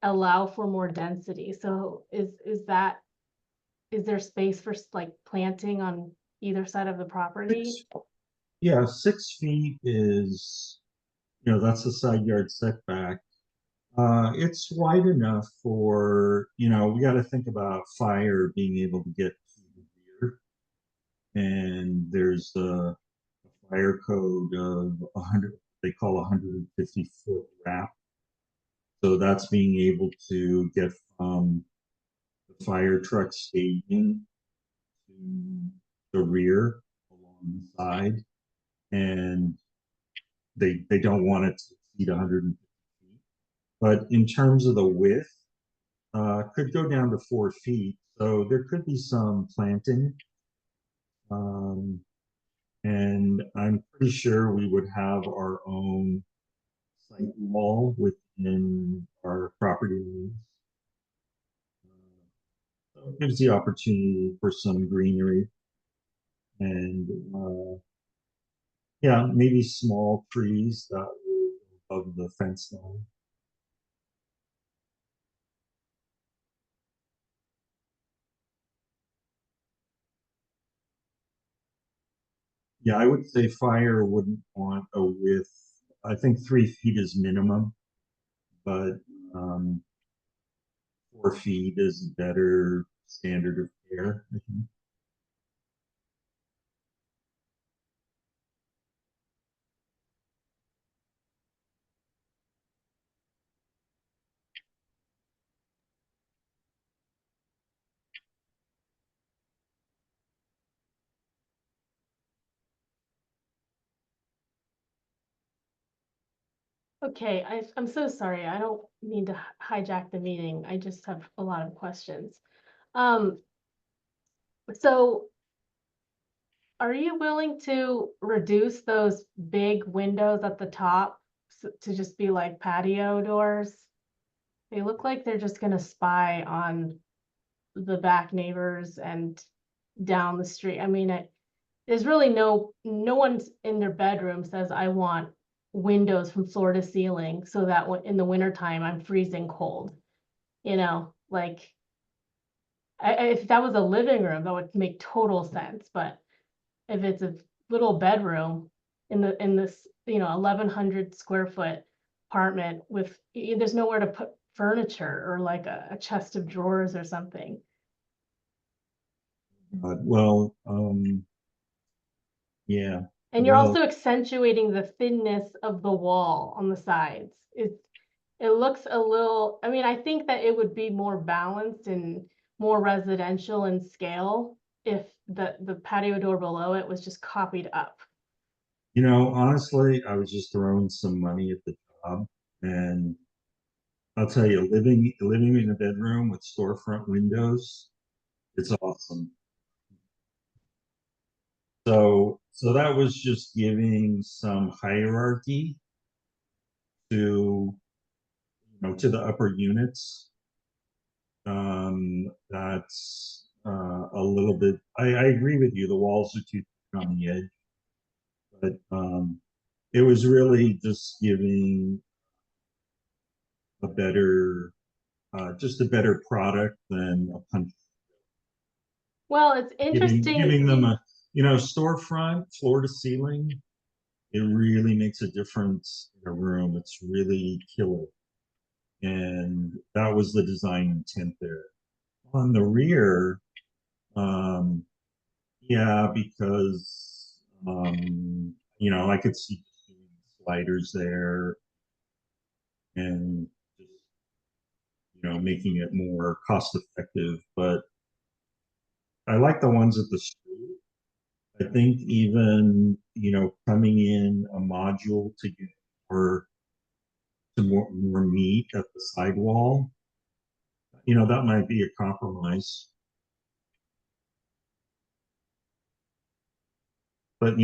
allow for more density. So is there space for like planting on either side of the property? Yeah, 6 feet is, that's the side yard setback. It's wide enough for, we got to think about fire being able to get to the rear. And there's a fire code of 100, they call 150-foot wrap. So that's being able to get from the fire truck staging to the rear along the side. And they don't want it to exceed 150 feet. But in terms of the width, could go down to 4 feet. So there could be some planting. And I'm pretty sure we would have our own site wall within our property lines. So it gives the opportunity for some greenery and yeah, maybe small trees that will above the fence line. Yeah, I would say fire wouldn't want a width. I think 3 feet is minimum, but 4 feet is a better standard of care, I think. Okay, I'm so sorry. I don't mean to hijack the meeting. I just have a lot of questions. So are you willing to reduce those big windows at the top to just be like patio doors? They look like they're just gonna spy on the back neighbors and down the street. I mean, there's really no one's in their bedroom says, I want windows from floor to ceiling so that in the wintertime I'm freezing cold. Like if that was a living room, that would make total sense, but if it's a little bedroom in this, 1,100 square foot apartment with, there's nowhere to put furniture or like a chest of drawers or something. Well, yeah. And you're Well, also accentuating the thinness of the wall on the sides. It looks a little, I mean, I think that it would be more balanced and more residential in scale if the patio door below it was just copied up. honestly, I was just throwing some money at the job, and I'll tell you, living in a bedroom with storefront windows, it's awesome. So that was just giving some hierarchy to to the upper units. That's a little bit. I agree with you. The walls are too thick on the edge, but it was really just giving a better, just a better product than a punch. Well, it's Giving them interesting. a storefront, floor to ceiling. It really makes a difference in a room. It's really killer. And that was the design intent there. On the rear, um, yeah, because I could see sliders there and just making it more cost effective. But I like the ones at the street. I think even coming in a module to get more meat at the sidewall, that might be a compromise. But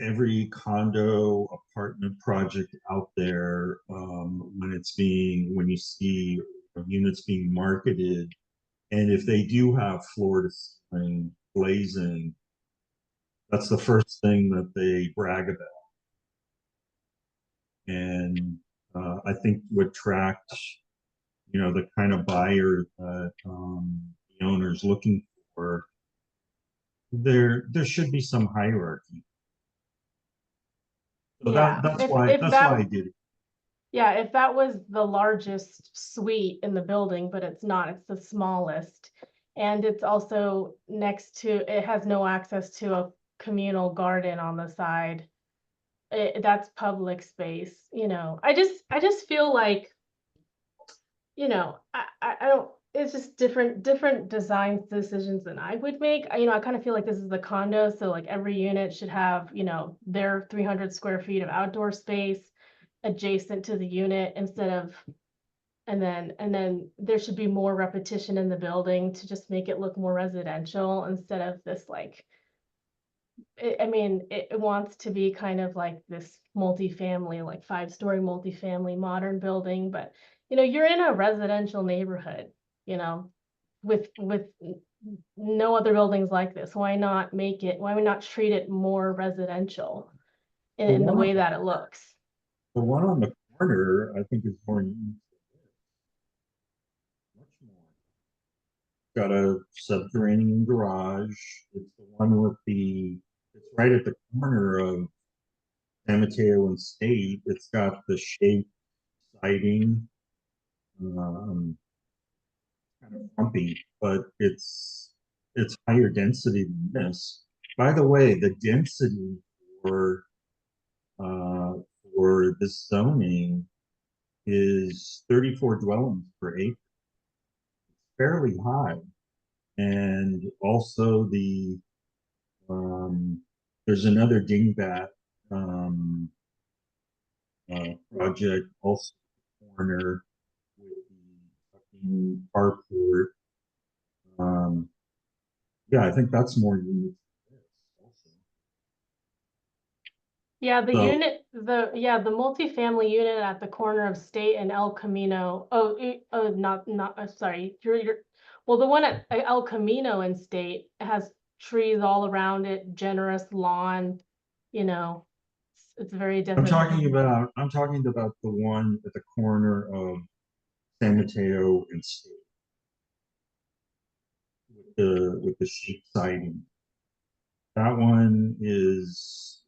every condo apartment project out there, when you see units being marketed, and if they do have floor to ceiling glazing, that's the first thing that they brag about. And I think what attracts the kind of buyer that the owner's looking for, there should be some hierarchy. So Yeah, that's if why I that, did it. yeah, if that was the largest suite in the building, but it's not, it's the smallest. And it's also next to, it has no access to a communal garden on the side. That's public space, I just feel like, I don't, it's just different design decisions than I would make. I kind of feel like this is the condo, so like every unit should have, their 300 square feet of outdoor space adjacent to the unit instead of, and then there should be more repetition in the building to just make it look more residential instead of this like, it wants to be kind of like this multifamily, like 5-story multifamily modern building, but you're in a residential neighborhood, you know, with no other buildings like this. Why not why would not treat it more residential in the way that it looks? The one on the corner, I think, is more unique. Much more. Got a subterranean garage. It's the one it's right at the corner of San Mateo and State. It's got the shaped siding, um, kind of frumpy, but it's higher density than this. By the way, the density for uh, for this zoning is 34 dwellings per acre. Fairly high. And also there's another dingbat project also corner with the carport. Yeah, I think that's more unique than this also. Yeah, the So- unit, the multifamily unit at the corner of State and El Camino. Not, sorry, well, the one at El Camino in State has trees all around it, generous lawn, it's very different. I'm talking about the one at the corner of San Mateo and State. with the sheet siding. That one is,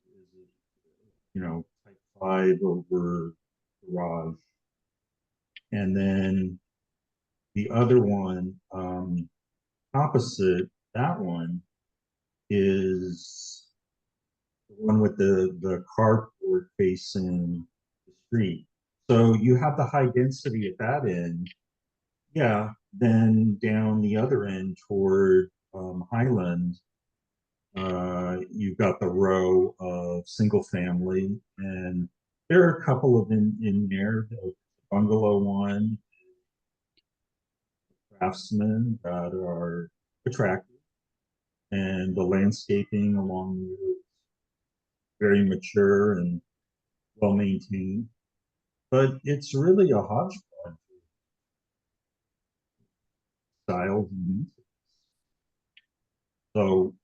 you know, type 5 over garage. And then the other one, opposite that one, is the one with the carport facing the street. So you have the high density at that end. Yeah, then down the other end toward Highland, you've got the row of single family, and there are a couple of in there. The bungalow one, craftsmen that are attractive, and the landscaping along the route very mature and well maintained. But it's really a hodgepodge of styles and uses. So,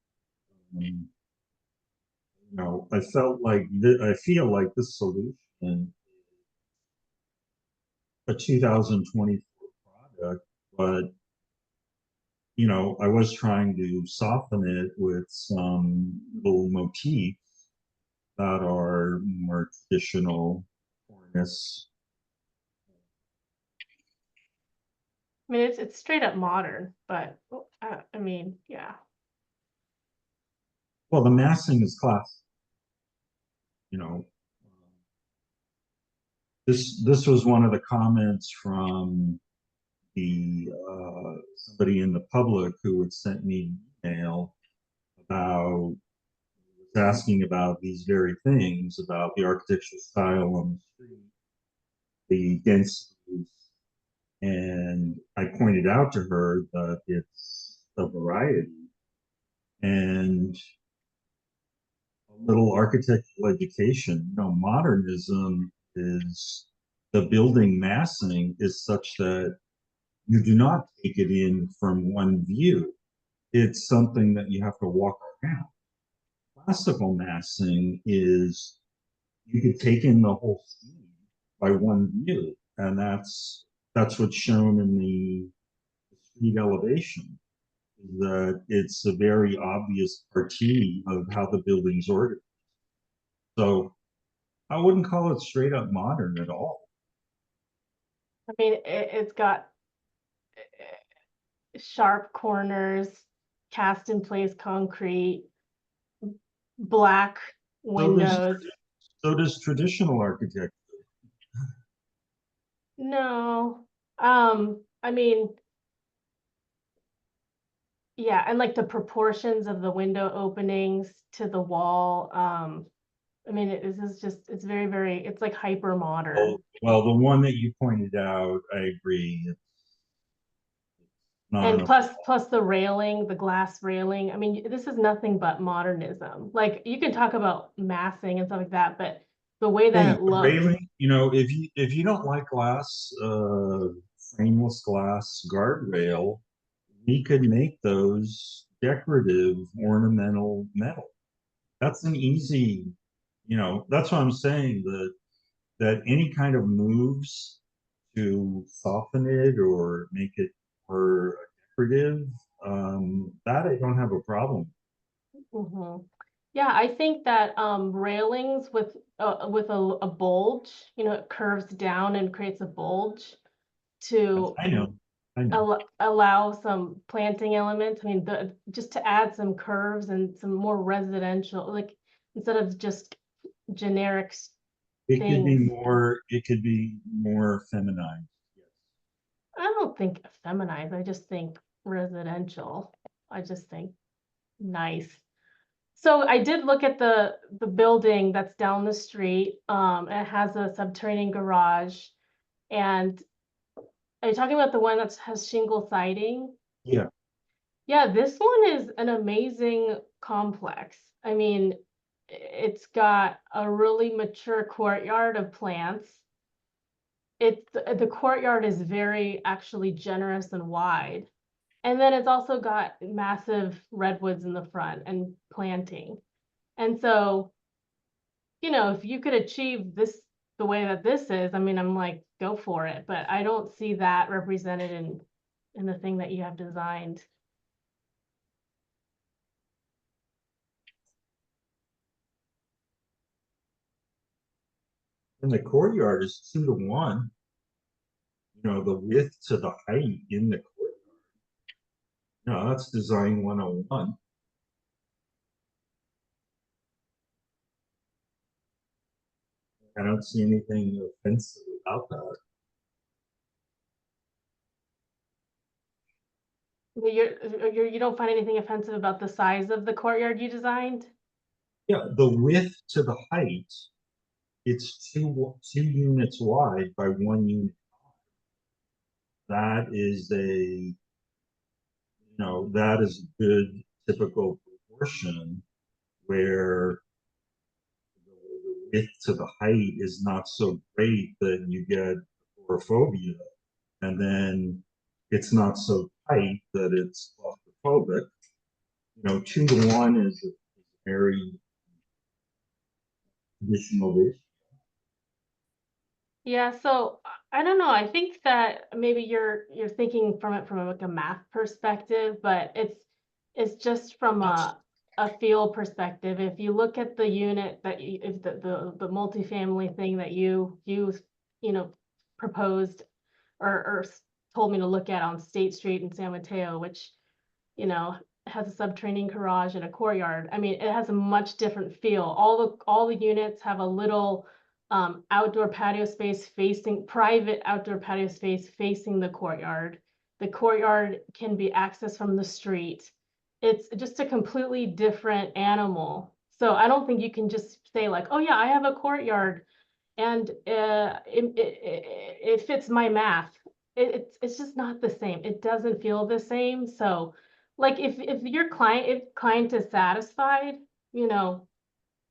you know, I felt like I feel like this solution, a 2024 product, but you know, I was trying to soften it with some little motifs that are more traditional cornice. I mean, it's straight up modern, but I mean, yeah. Well, the massing is classic. You know, this was one of the comments from the somebody in the public who had sent me an email about was asking about these very things, about the architectural style on the street, the densities, and I pointed out to her that it's a variety, and a little architectural education. You know, modernism is the building massing is such that you do not take it in from one view. It's something that you have to walk around. Classical massing is you could take in the whole scene by one view, and that's what's shown in the street elevation. That it's a very obvious partie of how the building's ordered. So I wouldn't call it straight up modern at all. I mean, it's got sharp corners, cast in place concrete, black windows. So does traditional architecture. No, I mean, yeah, and like the proportions of the window openings to the wall. I mean, this is just, it's very, very, it's like hyper modern. Well, the one that you pointed out, I agree. It's not And enough. plus the railing, the glass railing. I mean, this is nothing but modernism. Like you can talk about massing and stuff like that, but the way that Hey, it looks. railing, you know, if you don't like glass, frameless glass guardrail, we could make those decorative ornamental metal. That's an easy, you know, that's what I'm saying, that any kind of moves to soften it or make it more decorative, that I don't have a problem. Mhm. Yeah, I think that railings with a bulge, you know, it curves down and creates a bulge to I know, I know. allow some planting elements. I mean, just to add some curves and some more residential, like instead of just generic It could be things. more, it could be more feminized. Yes. I don't think feminized. I just think residential. I just think nice. So I did look at the building that's down the street. It has a subterranean garage. And are you talking about the one that has shingle siding? Yeah. Yeah, this one is an amazing complex. I mean, it's got a really mature courtyard of plants. The courtyard is very actually generous and wide. And then it's also got massive redwoods in the front and planting. And so, you know, if you could achieve this the way that this is, I mean, I'm like, go for it. But I don't see that represented in the thing that you have designed. And the courtyard is 2 to 1. You know, the width to the height in the courtyard. No, that's design 101. I don't see anything offensive about that. You don't find anything offensive about the size of the courtyard you designed? Yeah, the width to the height, it's two units wide by 1 unit. That is that is a good typical proportion where the width to the height is not so great that you get agoraphobia, and then it's not so tight that it's claustrophobic. 2 to 1 is a very traditional ratio. Yeah, so I don't know. I think that maybe you're thinking from it from like a math perspective, but it's just from a feel perspective. If you look at the unit that if the multifamily thing that you proposed or told me to look at on State Street in San Mateo, which has a subterranean garage and a courtyard. I mean, it has a much different feel. All the units have a little outdoor patio space private outdoor patio space facing the courtyard. The courtyard can be accessed from the street. It's just a completely different animal. So I don't think you can just say like, oh yeah, I have a courtyard and it fits my math. It's just not the same. It doesn't feel the same. So like if your client is satisfied,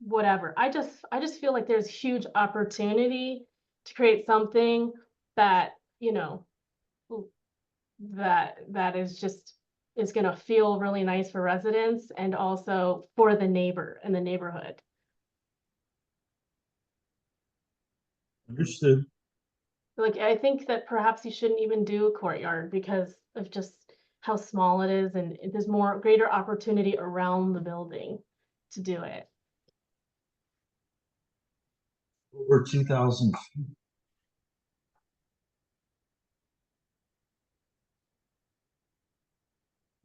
whatever. I just feel like there's huge opportunity to create something that, that is going to feel really nice for residents and also for the neighbor and the neighborhood. Understood. Like, I think that perhaps you shouldn't even do a courtyard because of just how small it is, and there's greater opportunity around the building to do it. Over 2,000 feet.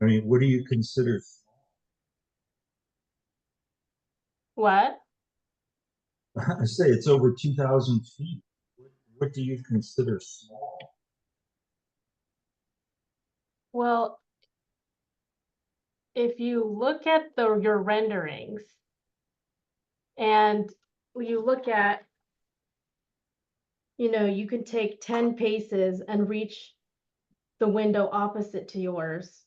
I mean, what do you consider small? What? I say it's over 2,000 feet. What do you consider small? Well, if you look at your renderings and you look at, you can take 10 paces and reach the window opposite to yours.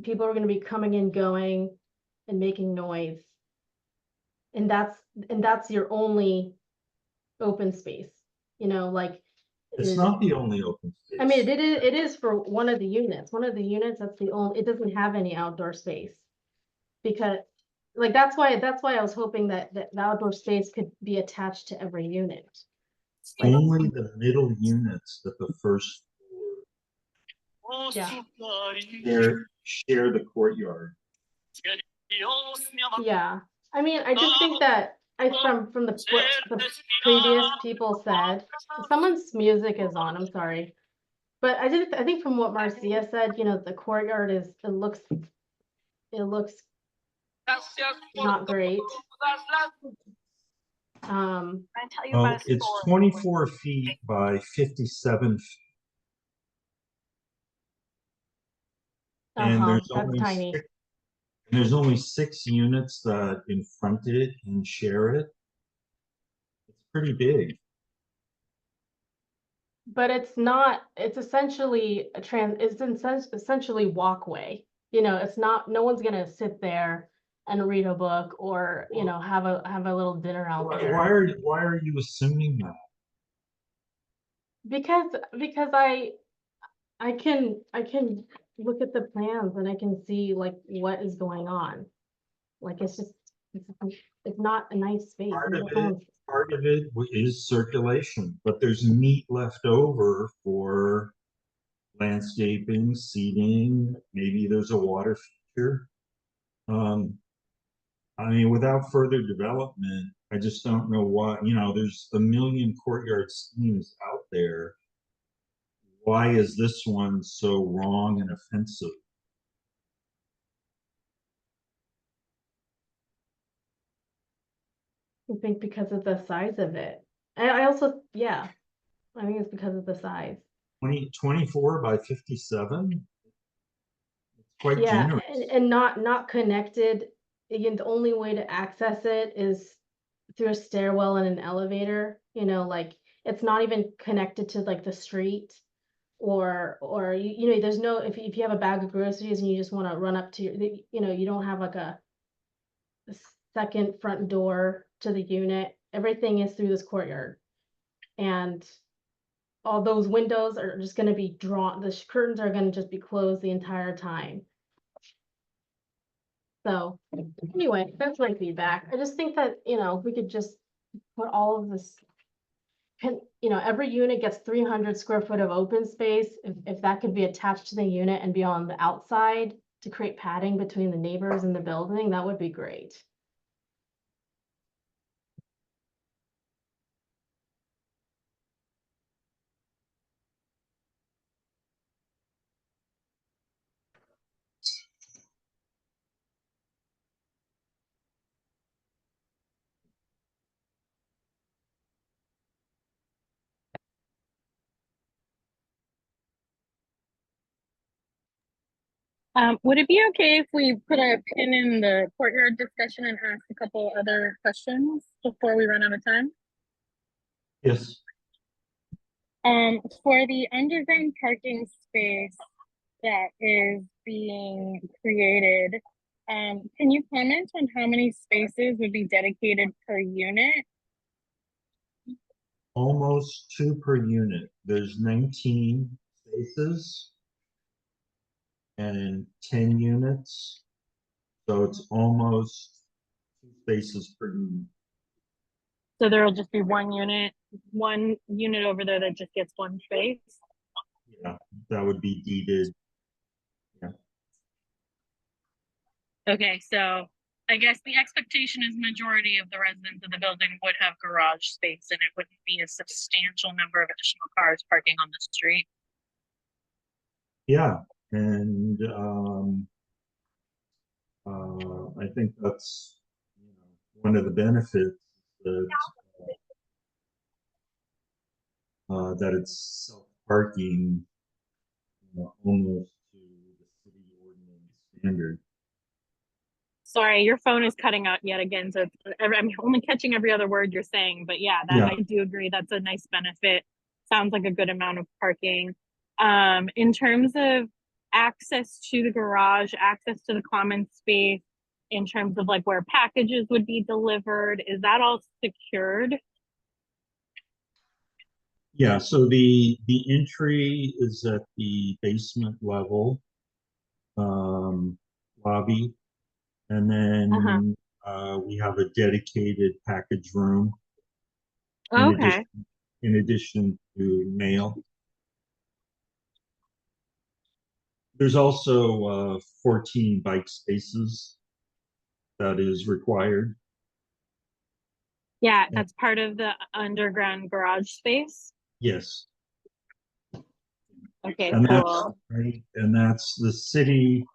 People are going to be coming and going and making noise. And that's your only open space, like. It's not the only open space. I mean, it is for one of the units. One of the units, that's the only, it doesn't have any outdoor space. Because like that's why I was hoping that the outdoor space could be attached to every unit. Like, Only the middle units at the first floor share the courtyard. Yeah. I mean, I just think that from what the previous people said, someone's music is on, I'm sorry. But I think from what Marcia said, the courtyard it looks not great. Oh, it's 24 feet by 57 feet. And there's only 6 units that in front it and share it. It's pretty big. But it's essentially essentially walkway. It's not, no one's gonna sit there and read a book or, have a little dinner out there. Why are you assuming that? Because I can look at the plans and I can see like what is going on. Like it's not a nice space. Part of it is circulation, but there's meat left over for landscaping, seating, maybe there's a water feature. I mean, without further development, I just don't know why, there's a million courtyard schemes out there. Why is this one so wrong and offensive? I think because of the size of it. I also, yeah, I think it's because of the size. 24 by 57? It's quite Yeah, generous. and not connected. Again, the only way to access it is through a stairwell and an elevator, like it's not even connected to like the street or there's no, if you have a bag of groceries and you just want to run up to you don't have like a second front door to the unit. Everything is through this courtyard. And all those windows are just going to be drawn, the curtains are going to just be closed the entire time. So anyway, that's my feedback. I just think that, we could just put all of this, every unit gets 300 square foot of open space. If that could be attached to the unit and be on the outside to create padding between the neighbors and the building, that would be great. Would it be okay if we put a pin in the courtyard discussion and ask a couple other questions before we run out of time? Yes. For the underground parking space that is being created, can you comment on how many spaces would be dedicated per unit? Almost 2 per unit. There's 19 spaces and 10 units. So it's almost 2 spaces per unit. So there'll just be one unit over there that just gets one space? Yeah, that would be deeded. Yeah. Okay, so I guess the expectation is majority of the residents of the building would have garage space and it wouldn't be a substantial number of additional cars parking on the street. Yeah, and I think that's one of the benefits that that it's self-parking almost to the city ordinance standard. Sorry, your phone is cutting out yet again. So I'm only catching every other word you're saying, but yeah, I do agree. That's a nice benefit. Sounds like a good amount of parking. In terms of access to the garage, access to the common space, in terms of like where packages would be delivered, is that all secured? Yeah, so the entry is at the basement level lobby, and then we have a dedicated package room Okay. in addition to mail. There's also 14 bike spaces that is required. Yeah, that's part of the underground garage space. Yes. Okay, And cool. that's right. And that's the city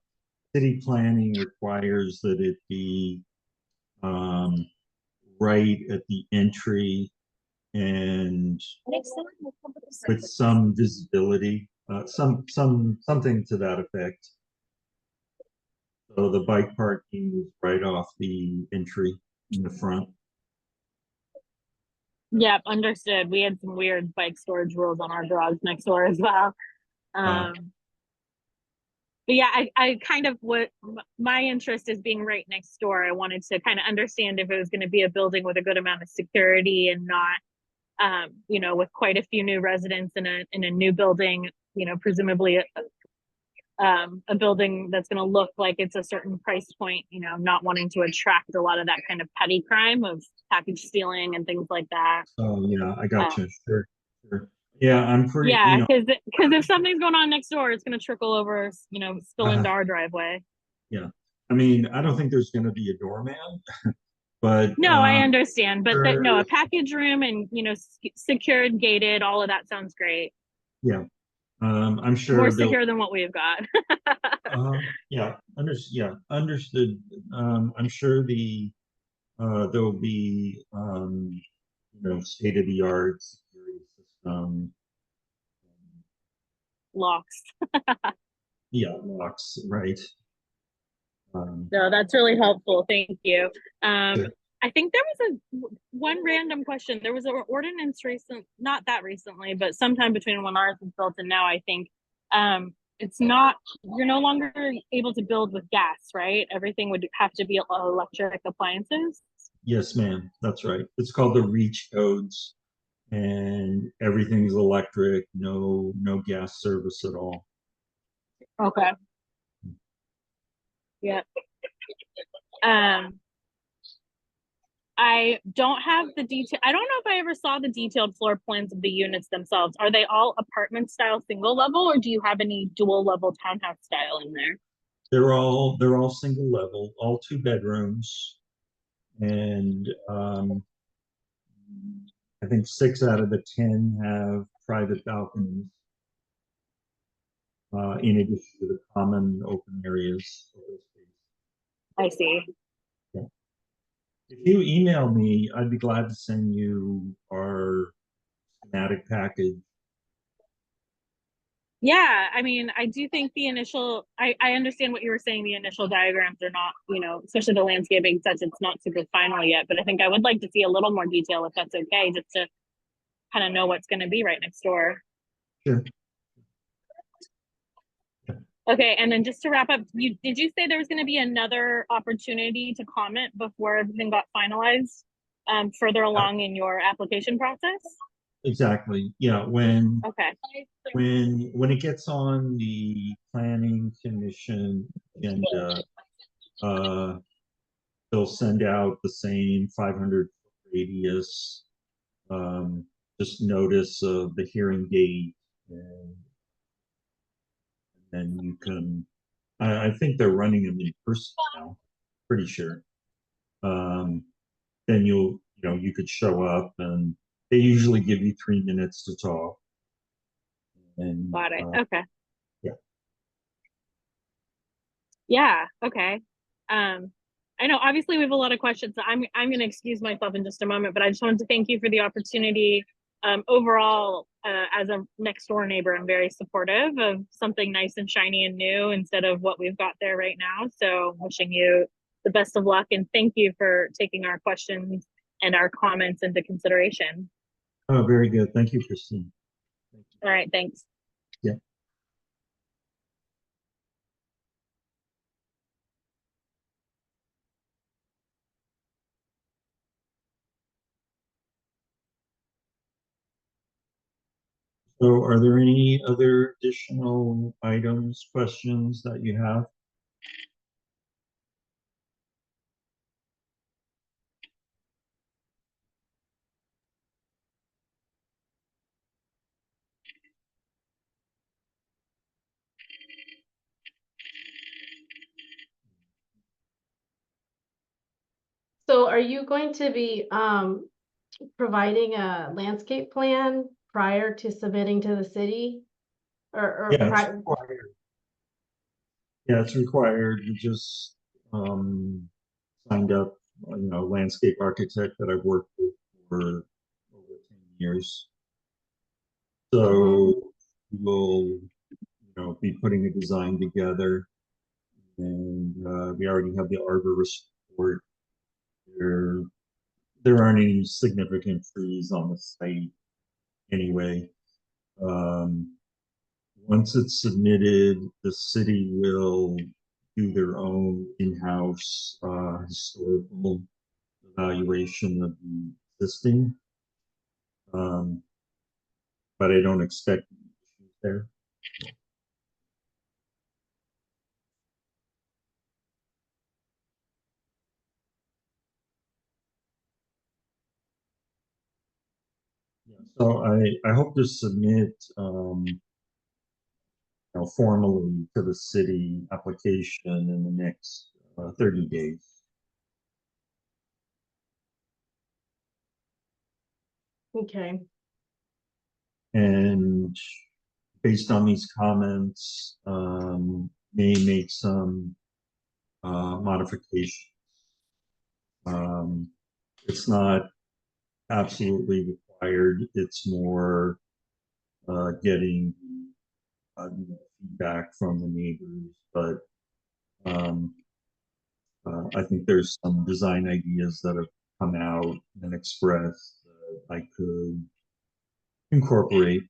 planning requires that it be right at the entry and with some visibility, something to that effect. So the bike parking is right off the entry in the front. Yep, understood. We had some weird bike storage rules on our garage next door as well. But yeah, I kind of, what my interest is being right next door. I wanted to kind of understand if it was going to be a building with a good amount of security and not, with quite a few new residents in a new building, presumably a building that's going to look like it's a certain price point, not wanting to attract a lot of that kind of petty crime of package stealing and things like that. Oh yeah, I got you. Sure. Yeah, I'm pretty. Yeah, because if something's going on next door, it's going to trickle over, spill into our driveway. Yeah, I mean, I don't think there's gonna be a doorman, but No, I understand, but no, sure. a package room and, you know, secured, gated, all of that sounds great. Yeah, I'm sure More they'll, secure than what we've got. yeah, understood. I'm sure there'll be, state-of-the-art security system. Locks. Yeah, locks, right. No, that's really helpful. Thank you. Sure. I think there was one random question. There was an ordinance not that recently, but sometime between when ours was built and now, I think. It's not, you're no longer able to build with gas, right? Everything would have to be electric appliances. Yes, ma'am, that's right. It's called the REACH codes, and everything's electric, no gas service at all. Okay. Yep. I don't have the detail. I don't know if I ever saw the detailed floor plans of the units themselves. Are they all apartment style single level, or do you have any dual level townhouse style in there? They're all single level, all 2 bedrooms, and I think 6 out of the 10 have private balconies, in addition to the common open areas. I see. Yeah. If you email me, I'd be glad to send you our schematic package. Yeah, I mean, I do think the initial, I understand what you were saying. The initial diagrams are not, you know, especially the landscaping such, it's not super final yet, but I think I would like to see a little more detail if that's okay, just to kind of know what's going to be right next door. Sure. Okay, and then just to wrap up, did you say there was going to be another opportunity to comment before everything got finalized, further along in your application process? Exactly. Yeah. When Okay. when it gets on the planning commission agenda, they'll send out the same 500 radius, just notice of the hearing date, and then you can. I think they're running them in person now. Pretty sure. Then you could show up, and they usually give you 3 minutes to talk. And Got it. Okay. yeah. Yeah. Okay. I know obviously we have a lot of questions, so I'm going to excuse myself in just a moment, but I just wanted to thank you for the opportunity. Overall, as a next door neighbor, I'm very supportive of something nice and shiny and new instead of what we've got there right now. So wishing you the best of luck, and thank you for taking our questions and our comments into consideration. Oh, very good. Thank you, Christine. Thank you. All right. Thanks. Yeah. So are there any other additional items, questions that you have? So are you going to be providing a landscape plan prior to submitting to the city? Or Yeah, it's pri- required. Yeah, it's required. We just signed up, landscape architect that I've worked with for over 10 years. So we'll, be putting a design together, and we already have the arborist report. There, there aren't any significant trees on the site anyway. Once it's submitted, the city will do their own in-house historical evaluation of the existing. But I don't expect any issues there. Yeah, so I hope to submit formally to the city application in the next 30 days. Okay, And based on these comments, may make some modifications. It's not absolutely required. It's more getting feedback from the neighbors, but I think there's some design ideas that have come out and expressed that I could incorporate.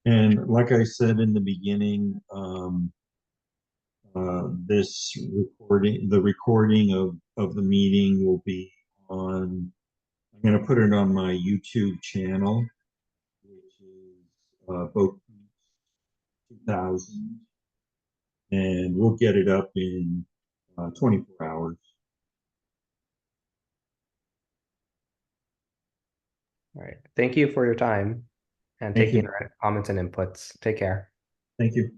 And like I said in the beginning, this recording, the recording of the meeting will be on, I'm going to put it on my YouTube channel, which is Boat 2000, and we'll get it up in 24 hours. All right. Thank you for your time and Thank taking you. our comments and inputs. Take care. Thank you.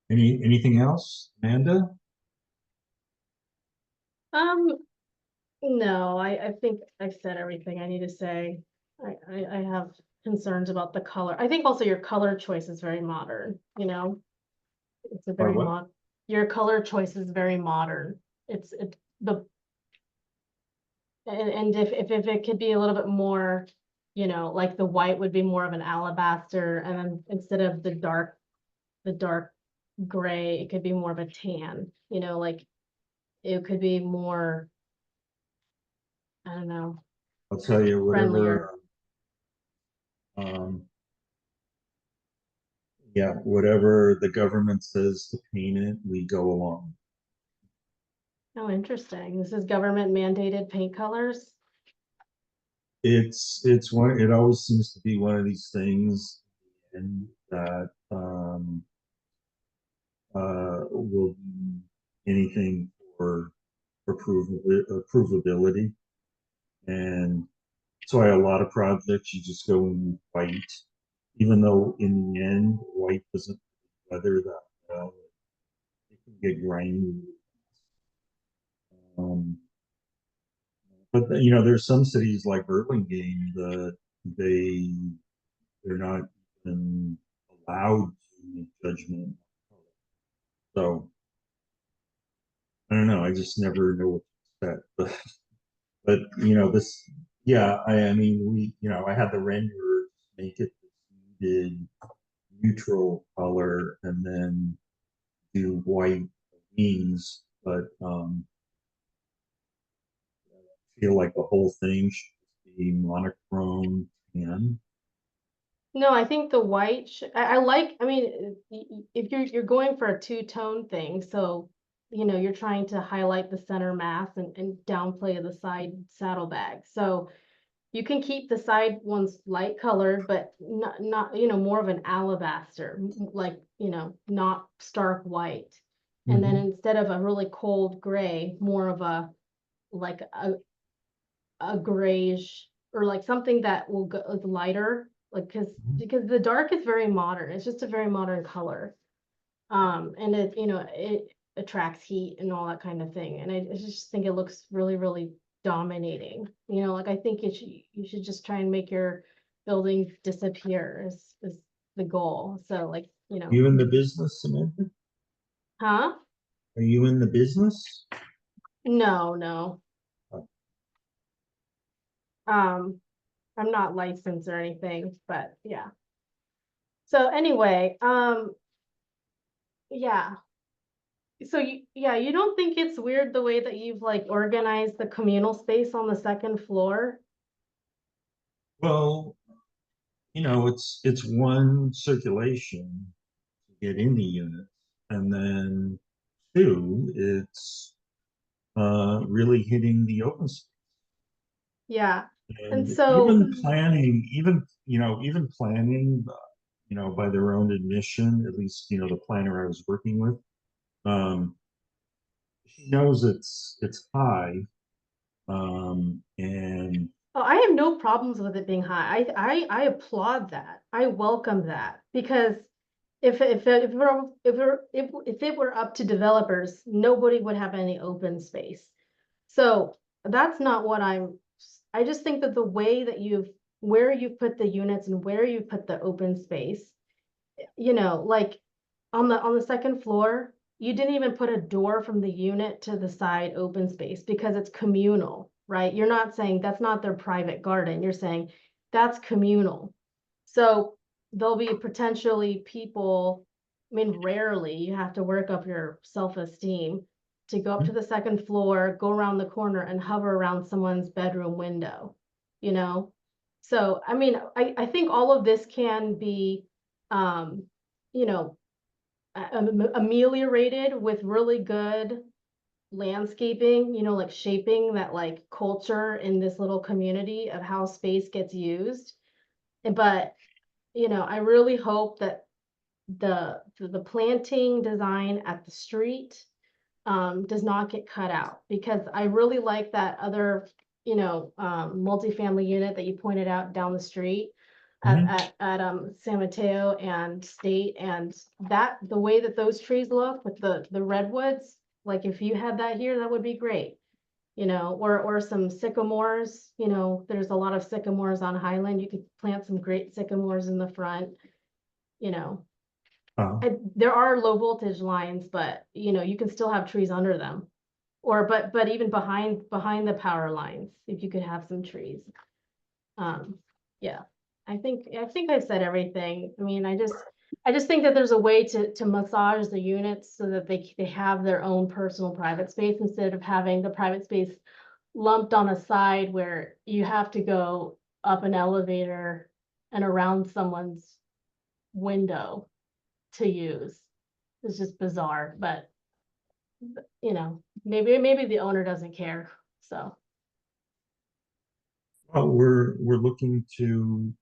Anything else, Amanda? no, I think I've said everything I need to say. I have concerns about the color. I think also your color choice is very modern, you know? It's a Or very what? your color choice is very modern. And if it could be a little bit more, you know, like the white would be more of an alabaster, and then instead of the dark gray, it could be more of a tan, you know, like it could be more, I don't know, I'll tell you, friendlier. um, yeah, whatever the government says to paint it, we go along. Oh, interesting. This is government mandated paint colors. It's one, it always seems to be one of these things, and that will be anything for approvability. And that's why a lot of projects you just go in white, even though in the end white doesn't weather that well. It can get grainy. Um, but you know, there's some cities like Burlingame that they're not even allowed to make judgment. So I don't know. I just never know what to expect. But you know, this, yeah. I mean, you know, I had the renderer make it this muted neutral color and then do white wings, but I feel like the whole thing should be monochrome tan. No, I think the white, I like, I mean, if you're going for a two-tone thing, so, you know, you're trying to highlight the center mass and downplay the side saddlebag. So you can keep the side ones light colored, but not, you know, more of an alabaster, like, you know, not stark white. And then instead of a really cold gray, more of a, like a grayish, or like something that will go lighter, like, because the dark is very modern. It's just a very modern color. And it, you know, it attracts heat and all that kind of thing. And I just think it looks really, really dominating. You know, like I think you should just try and make your buildings disappear is the goal. So like, you know, You in the business, Samantha? huh? Are you in the business? No. Oh. I'm not licensed or anything, but yeah. So anyway, yeah. So you don't think it's weird the way that you've like organized the communal space on the second floor? Well, it's one circulation to get in the unit, and then two, it's really hitting the open space. Yeah. And And so, even planning, by their own admission, at least, the planner I was working with, she knows it's high, and oh, I have no problems with it being high. I applaud that. I welcome that because if it were up to developers, nobody would have any open space. So that's not what I just think that the way that where you put the units and where you put the open space, like on the second floor, you didn't even put a door from the unit to the side open space because it's communal, right? You're not saying that's not their private garden. You're saying that's communal. So there'll be potentially people, I mean, rarely you have to work up your self-esteem to go up to the second floor, go around the corner and hover around someone's bedroom window, you know? So, I mean, I think all of this can be, um, you know, ameliorated with really good landscaping, like shaping that like culture in this little community of how space gets used. But, I really hope that the planting design at the street does not get cut out because I really like that other, multifamily unit that you pointed out down the street at San Mateo and State, and that the way that those trees look with the redwoods, like if you had that here, that would be great. Or some sycamores, there's a lot of sycamores on Highland. You could plant some great sycamores in the front, you know. uh, There are low voltage lines, but you can still have trees under them. But even behind the power lines, if you could have some trees. Yeah, I think I said everything. I mean, I just think that there's a way to massage the units so that they have their own personal private space instead of having the private space lumped on a side where you have to go up an elevator and around someone's window to use. It's just bizarre, but maybe the owner doesn't care. So, well, we're looking to,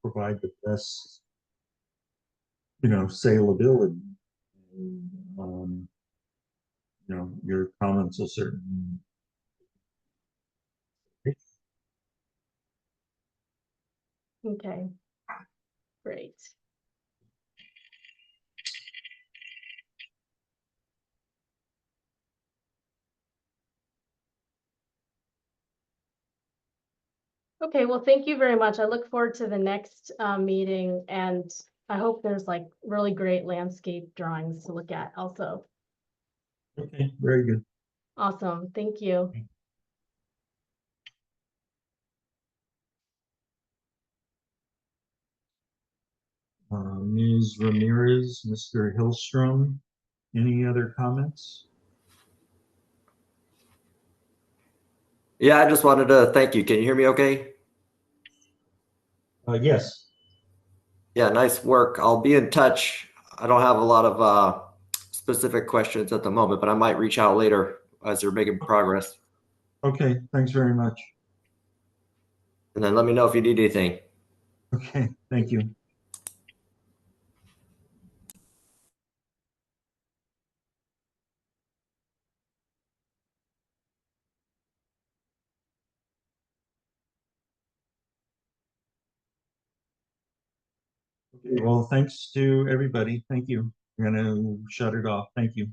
provide the best, saleability. And, your comments will certainly. okay, great. Okay, well, thank you very much. I look forward to the next meeting, and I hope there's like really great landscape drawings to look at also. Okay, very good. Awesome, thank you. Ms. Ramirez, Mr. Hillstrom, any other comments? Yeah, I just wanted to thank you. Can you hear me okay? Yes. Yeah, nice work. I'll be in touch. I don't have a lot of specific questions at the moment, but I might reach out later as they're making progress. Okay, thanks very much. And then let me know if you need anything. Okay, thank you. Okay, well, thanks to everybody. Thank you. I'm going to shut it off. Thank you.